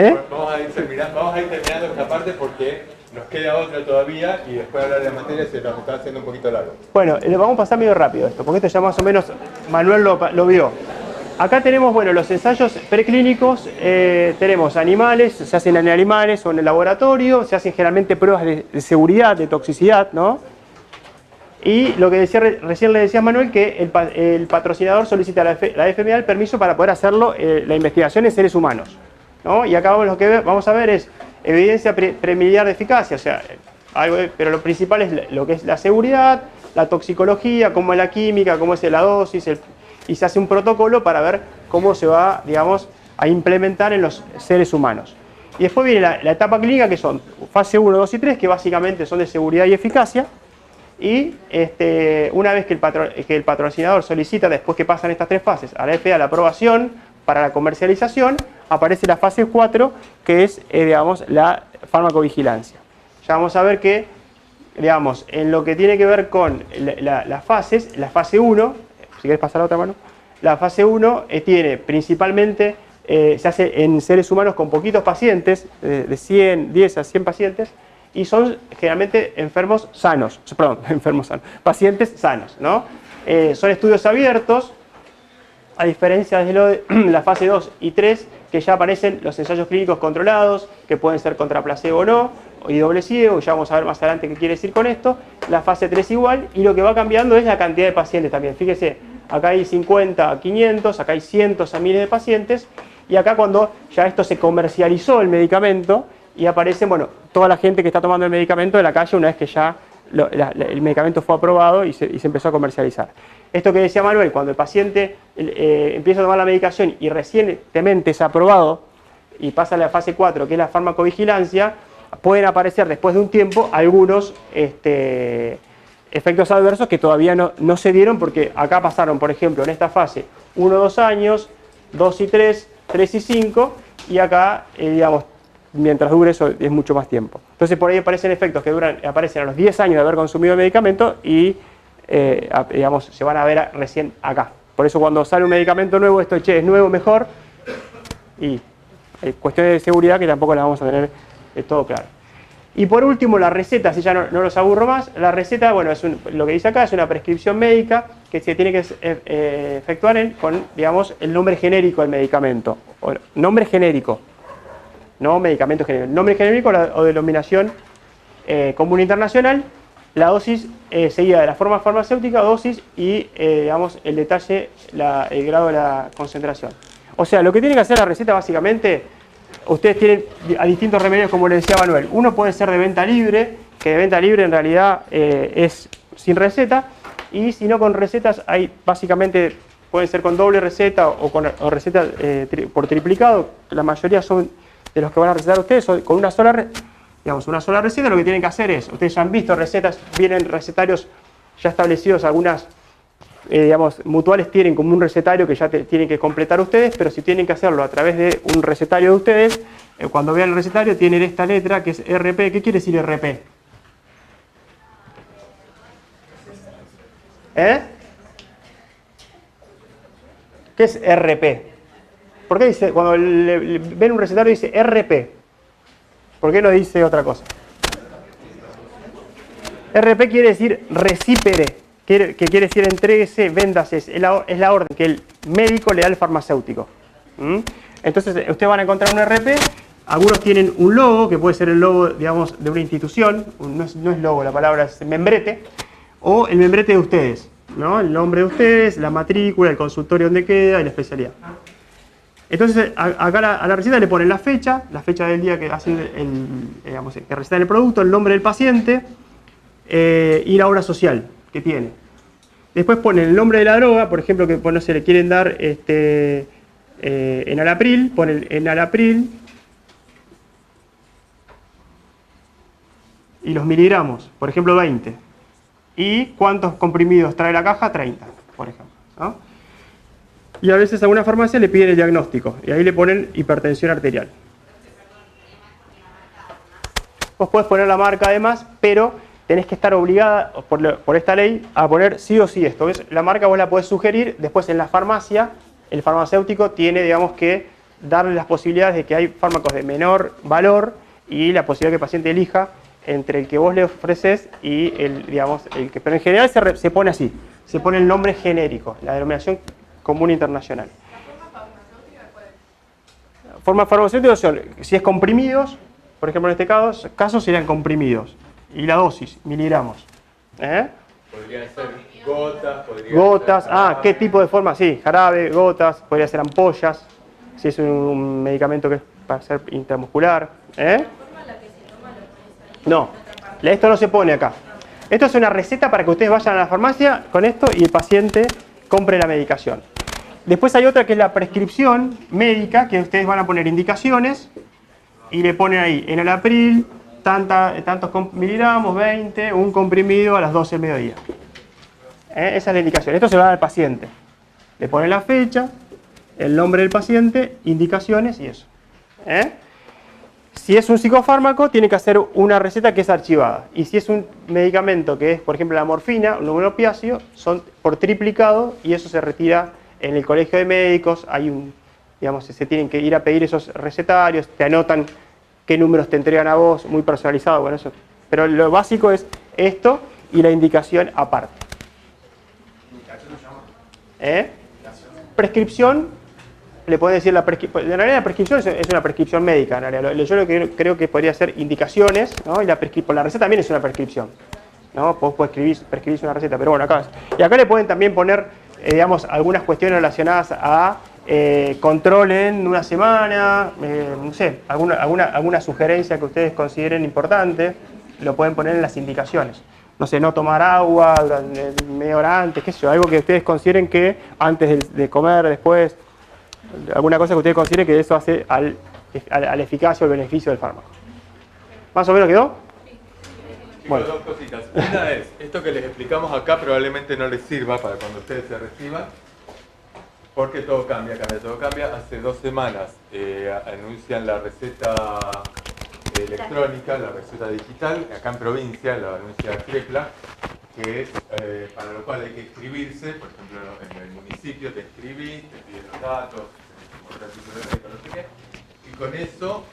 a ir terminando esta parte porque nos queda otra todavía y después de hablar de la materia se nos está haciendo un poquito largo. Bueno, vamos a pasar medio rápido esto, porque esto ya más o menos Manuel lo vio. Acá tenemos, bueno, los ensayos preclínicos, tenemos animales, se hacen en animales o en el laboratorio, se hacen generalmente pruebas de seguridad, de toxicidad, ¿no? Y lo que recién le decía Manuel, que el patrocinador solicita a la FMA el permiso para poder hacerlo, la investigación en seres humanos, ¿no? Y acá lo que vamos a ver es evidencia preliminar de eficacia, o sea, pero lo principal es lo que es la seguridad, la toxicología, cómo es la química, cómo es la dosis, y se hace un protocolo para ver cómo se va, digamos, a implementar en los seres humanos. Y después viene la etapa clínica, que son fase 1, 2 y 3, que básicamente son de seguridad y eficacia. Y una vez que el patrocinador solicita, después que pasan estas 3 fases, a la FDA la aprobación para la comercialización, aparece la fase 4, que es, digamos, la farmacovigilancia. Ya vamos a ver que, digamos, en lo que tiene que ver con las fases, la fase 1, si quieres pasar a la otra mano, la fase 1 tiene principalmente, se hace en seres humanos con poquitos pacientes, de 10 a 100 pacientes, y son generalmente enfermos sanos, perdón, pacientes sanos, ¿no? Son estudios abiertos, a diferencia de la fase 2 y 3, que ya aparecen los ensayos clínicos controlados, que pueden ser contra placebo o no, y doble ciego, ya vamos a ver más adelante qué quiere decir con esto. La fase 3 igual, y lo que va cambiando es la cantidad de pacientes también. Fíjese, acá hay 50 a 500, acá hay cientos a miles de pacientes, y acá cuando ya esto se comercializó el medicamento, y aparece, bueno, toda la gente que está tomando el medicamento de la calle una vez que ya el medicamento fue aprobado y se empezó a comercializar. Esto que decía Manuel, cuando el paciente empieza a tomar la medicación y recientemente es aprobado y pasa a la fase 4, que es la farmacovigilancia, pueden aparecer después de un tiempo algunos efectos adversos que todavía no se dieron, porque acá pasaron, por ejemplo, en esta fase 1 2 años, 2 y 3, 3 y 5, y acá, digamos, mientras dure eso es mucho más tiempo. Entonces por ahí aparecen efectos que aparecen a los 10 años de haber consumido el medicamento y digamos, se van a ver recién acá. Por eso cuando sale un medicamento nuevo, esto es nuevo, mejor, y hay cuestiones de seguridad que tampoco las vamos a tener todo claro. Y por último, la receta, si ya no los aburro más, la receta, bueno, lo que dice acá es una prescripción médica que se tiene que efectuar con, digamos, el nombre genérico del medicamento. Nombre genérico. No medicamento genérico. Nombre genérico o denominación común internacional, la dosis seguida de la forma farmacéutica, dosis y, digamos, el detalle, el grado de la concentración. O sea, lo que tiene que hacer la receta básicamente, ustedes tienen a distintos remedios, como le decía Manuel. Uno puede ser de venta libre, que de venta libre en realidad es sin receta, y si no con recetas, hay básicamente, pueden ser con doble receta o receta por triplicado. La mayoría son de los que van a recetar ustedes con una sola receta. Lo que tienen que hacer es, ustedes ya han visto recetas, vienen recetarios ya establecidos, algunas digamos, mutuales tienen como un recetario que ya tienen que completar ustedes, pero si tienen que hacerlo a través de un recetario de ustedes, cuando vean el recetario tienen esta letra que es RP. ¿Qué quiere decir RP? ¿Qué es RP? ¿Por qué dice, cuando ven un recetario dice RP? ¿Por qué no dice otra cosa? RP quiere decir recipere, que quiere decir entréguese, véndase, es la orden que el médico le da al farmacéutico. Entonces ustedes van a encontrar un RP, algunos tienen un logo, que puede ser el logo, digamos, de una institución, no es logo, la palabra es membrete, o el membrete de ustedes, ¿no? El nombre de ustedes, la matrícula, el consultorio donde queda y la especialidad. Entonces acá a la receta le ponen la fecha del día que hacen que recetan el producto, el nombre del paciente y la obra social que tiene. Después ponen el nombre de la droga, por ejemplo, que no se le quieren dar enalapril, ponen enalapril y los miligramos, por ejemplo 20. ¿Y cuántos comprimidos trae la caja? 30, por ejemplo, ¿no? Y a veces a una farmacia le piden el diagnóstico y ahí le ponen hipertensión arterial. Vos podés poner la marca además, pero tenés que estar obligada por esta ley a poner sí o sí esto. ¿Ves? La marca vos la podés sugerir, después en la farmacia el farmacéutico tiene, digamos, que darle las posibilidades de que hay fármacos de menor valor y la posibilidad que el paciente elija entre el que vos le ofreces y el que... Pero en general se pone así, se pone el nombre genérico, la denominación común internacional. Forma farmacéutica son, si es comprimidos, por ejemplo en este caso serían comprimidos. Y la dosis, miligramos. Podría ser gotas, gotas, ¿qué tipo de forma? Sí, jarabe, gotas, podría ser ampollas, si es un medicamento que es para ser intramuscular. No, esto no se pone acá. Esto es una receta para que ustedes vayan a la farmacia con esto y el paciente compre la medicación. Después hay otra que es la prescripción médica, que ustedes van a poner indicaciones y le ponen ahí, en el April, tantos miligramos, 20, un comprimido a las 12 del mediodía. Esa es la indicación. Esto se va al paciente. Le ponen la fecha, el nombre del paciente, indicaciones y eso. Si es un psicofármaco, tiene que hacer una receta que es archivada. Y si es un medicamento que es, por ejemplo, la morfina, un opiáceo, son por triplicado y eso se retira en el colegio de médicos. Hay un, digamos, se tienen que ir a pedir esos recetarios, te anotan qué números te entregan a vos, muy personalizado. Bueno, eso. Pero lo básico es esto y la indicación aparte. Prescripción. Le pueden decir la prescripción. En realidad la prescripción es una prescripción médica. En realidad. Yo lo que creo que podría ser indicaciones, ¿no? Y la receta también es una prescripción, ¿no? Vos podés prescribir una receta, pero bueno, acá. Y acá le pueden también poner, digamos, algunas cuestiones relacionadas a control en una semana, no sé, alguna sugerencia que ustedes consideren importante, lo pueden poner en las indicaciones. No sé, no tomar agua media hora antes, qué sé yo, algo que ustedes consideren que antes de comer, después, alguna cosa que ustedes consideren que eso hace a la eficacia o el beneficio del fármaco. ¿Más o menos quedó? Chicos, bueno. Dos cositas. Una es, esto que les explicamos acá probablemente no les sirva para cuando ustedes se reciban, porque todo cambia. Hace 2 semanas anuncian la receta electrónica, la receta digital, acá en provincia, la anuncia CREPLA, que es para lo cual hay que inscribirse, por ejemplo, en el municipio te inscribís, te piden los datos, no sé qué, y con eso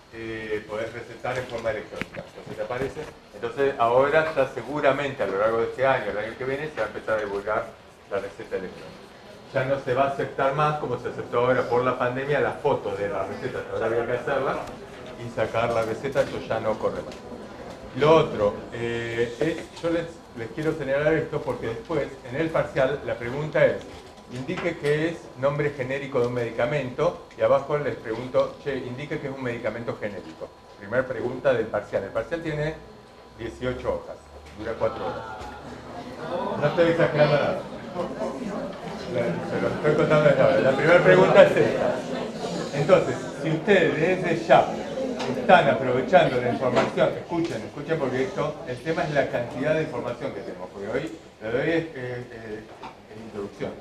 podés recetar en forma electrónica. Entonces te aparece. Entonces ahora ya seguramente a lo largo de este año, el año que viene, se va a empezar a divulgar la receta electrónica. Ya no se va a aceptar más, como se aceptó ahora por la pandemia, las fotos de la receta. Ahora había que hacerla y sacar la receta, eso ya no corre más. Lo otro, yo les quiero señalar esto porque después, en el parcial, la pregunta es, indique que es nombre genérico de un medicamento, y abajo les pregunto, indique que es un medicamento genérico. Primera pregunta del parcial. El parcial tiene 18 hojas, dura 4 horas. No estoy exagerando nada. Se lo estoy contando desde ahora. La primera pregunta es esta. Entonces, si ustedes desde ya están aprovechando la información, escuchen porque el tema es la cantidad de información que tenemos, porque hoy es introducción.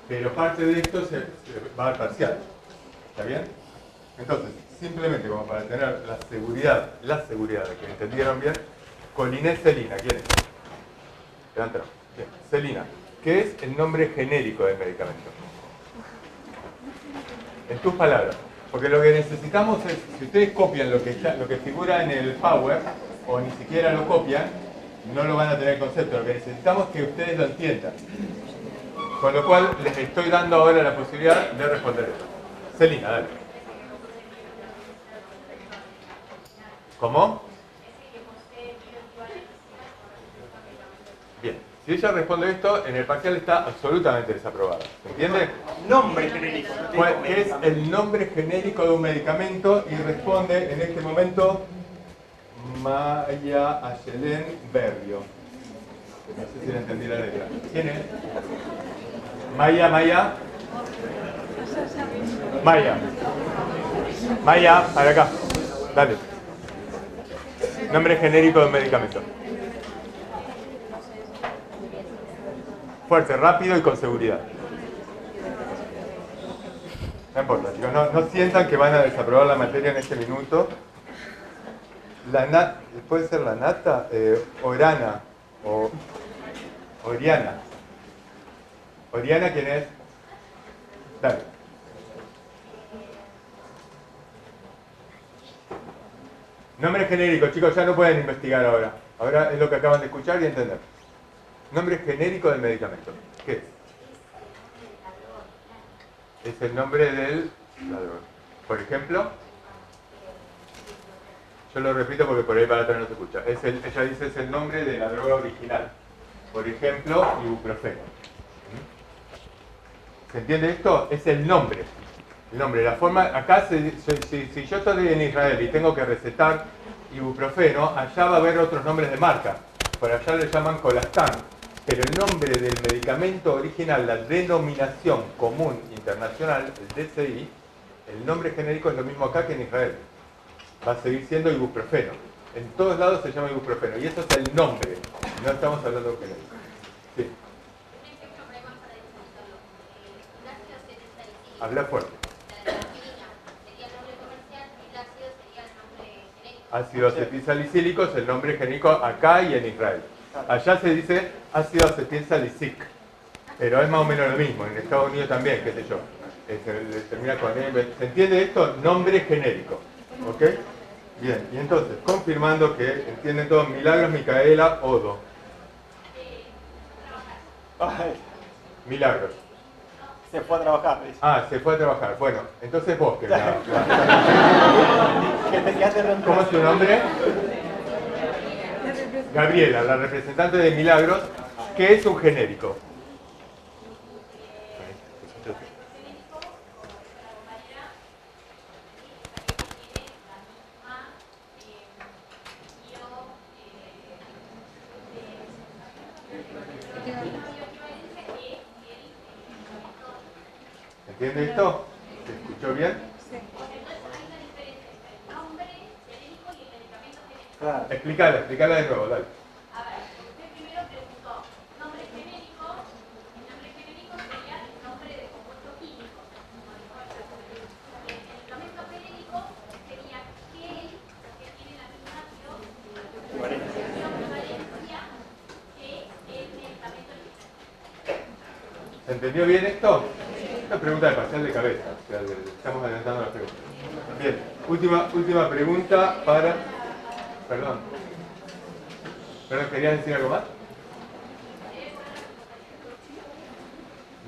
Pero parte de esto se va al parcial. ¿Está bien? Entonces, simplemente como para tener la seguridad de que entendieron bien, Colinet Celina, ¿quién es? Levántalo. Bien, Celina, ¿qué es el nombre genérico del medicamento? En tus palabras. Porque lo que necesitamos es, si ustedes copian lo que figura en el Power, o ni siquiera lo copian, no lo van a tener concepto. Lo que necesitamos es que ustedes lo entiendan. Con lo cual, les estoy dando ahora la posibilidad de responder esto. Celina, dale. ¿Cómo? Bien. Si ella responde esto, en el parcial está absolutamente desaprobada. ¿Se entiende? Nombre genérico. ¿Qué es el nombre genérico de un medicamento? Y responde en este momento Maya Ayelén Berrio. No sé si le entendí la letra. ¿Quién es? Maya. Maya, para acá. Dale. Nombre genérico de un medicamento. Fuerte, rápido y con seguridad. No importa, chicos, no sientan que van a desaprobar la materia en este minuto. Puede ser la nata, Orana o Oriana. ¿Oriana quién es? Dale. Nombre genérico, chicos, ya no pueden investigar ahora. Ahora es lo que acaban de escuchar y entender. Nombre genérico del medicamento. ¿Qué es? Es el nombre del ladrón. Por ejemplo, yo lo repito porque por ahí para atrás no se escucha. Ella dice es el nombre de la droga original. Por ejemplo, ibuprofeno. ¿Se entiende esto? Es el nombre. El nombre, la forma. Acá, si yo estoy en Israel y tengo que recetar ibuprofeno, allá va a haber otros nombres de marca. Por allá le llaman colastán. pero el nombre del medicamento original, la denominación común internacional, el DCI, el nombre genérico es lo mismo acá que en Israel. Va a seguir siendo ibuprofeno. En todos lados se llama ibuprofeno y eso es el nombre, no estamos hablando de genérico. Sí. Habla fuerte. Ácido acetilsalicílico es el nombre genérico acá y en Israel. Allá se dice ácido acetilsalicílic, pero es más o menos lo mismo. En Estados Unidos también, qué sé yo. Se termina con M. ¿Se entiende esto? Nombre genérico. ¿Ok? Bien, y entonces, confirmando que entienden todos, Milagros Micaela Odo. Milagros. Se fue a trabajar, dice. Ah, se fue a trabajar. Bueno, entonces vos, que ¿cómo es tu nombre? Gabriela, la representante de Milagros, que es un genérico. ¿Entiende esto? ¿Se escuchó bien? Sí. Claro. Explícala de nuevo, dale. A ver, usted primero preguntó nombre genérico, el nombre genérico sería el nombre de compuesto químico. El medicamento genérico sería aquel que tiene la misma valencia que el medicamento original. ¿Se entendió bien esto? Una pregunta de parcial de cabeza, o sea, estamos adelantando la pregunta. Bien, última pregunta para... Perdón, ¿querías decir algo más?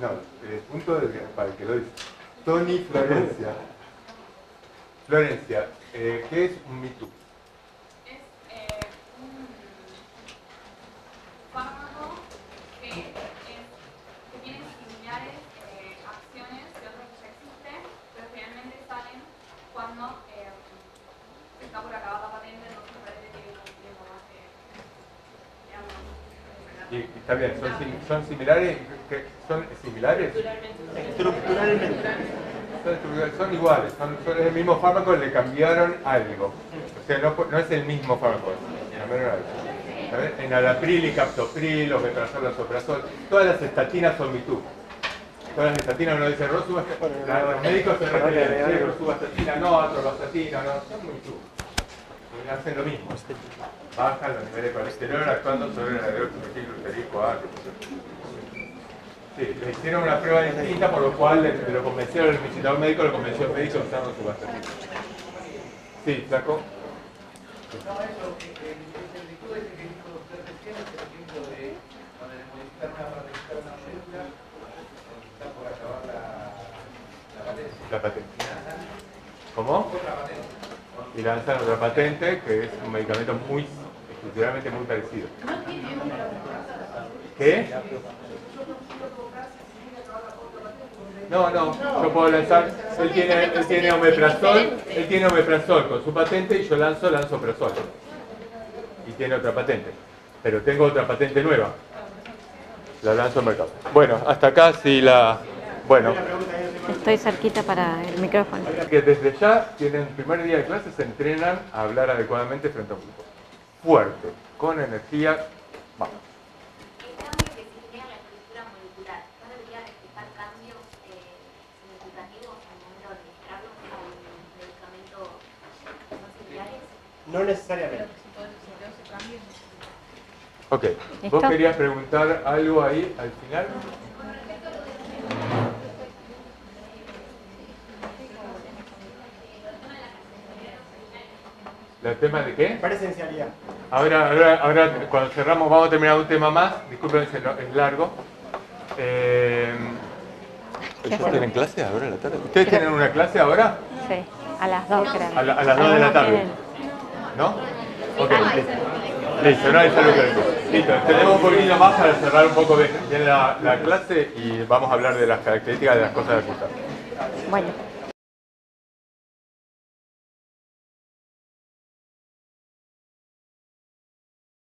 No, punto para el que lo dice. Tony Florencia. Florencia, ¿qué es un Me Too? Es un fármaco que tiene similares acciones que otros que ya existen, pero finalmente salen cuando está por acabar la patente, no se parece que tiene un tiempo más que, digamos, Y está bien, ¿son similares? ¿Son similares? Estructuralmente. Son iguales, son el mismo fármaco, le cambiaron algo. O sea, no es el mismo fármaco, cambiaron algo. Enalapril y captopril, omeprazol, lansoprazol, todas las estatinas son Me Too. Todas las estatinas uno dice rosuvastatina, los médicos se refieren, rosuvastatina no, atorvastatina no, son Me Too. Hacen lo mismo. Bajan los niveles de colesterol actuando sobre la metilglucerílico A. Sí, le hicieron una prueba distinta, por lo cual lo convencieron, el visitador médico lo convenció el médico usando rosuvastatina. Sí, ¿saco? No, eso, el virtud ese que dijo usted recién, por ejemplo, de cuando le modificar una molécula, está por acabar la patente. La patente. ¿Cómo? Otra patente. Y lanzan otra patente, que es un medicamento estructuralmente muy parecido. ¿Qué? No, yo puedo lanzar, él tiene omeprazol con su patente y yo lanzo lansoprazol. Y tiene otra patente. Pero tengo otra patente nueva. La lanzo al mercado. Bueno, hasta acá sí la... Bueno. Estoy cerquita para el micrófono. Que desde ya tienen primer día de clase, se entrenan a hablar adecuadamente frente a un grupo. Fuerte, con energía, vamos. El cambio que se genera en la estructura molecular, ¿no debería reflejar cambios significativos al momento de administrarlo al medicamento no similares? No necesariamente. Ok, ¿vos querías preguntar algo ahí al final? ¿El tema de qué? Presencialidad. Ahora, cuando cerramos, vamos a terminar un tema más. Disculpen, es largo. ¿Ustedes tienen clase ahora a la tarde? ¿Ustedes tienen una clase ahora? Sí, a las 2 creo. A las 2 de la tarde. ¿No? Ok, listo, no hay salud. Listo, tenemos un poquito más para cerrar un poco bien la clase y vamos a hablar de las características de las cosas de acusar. Bueno.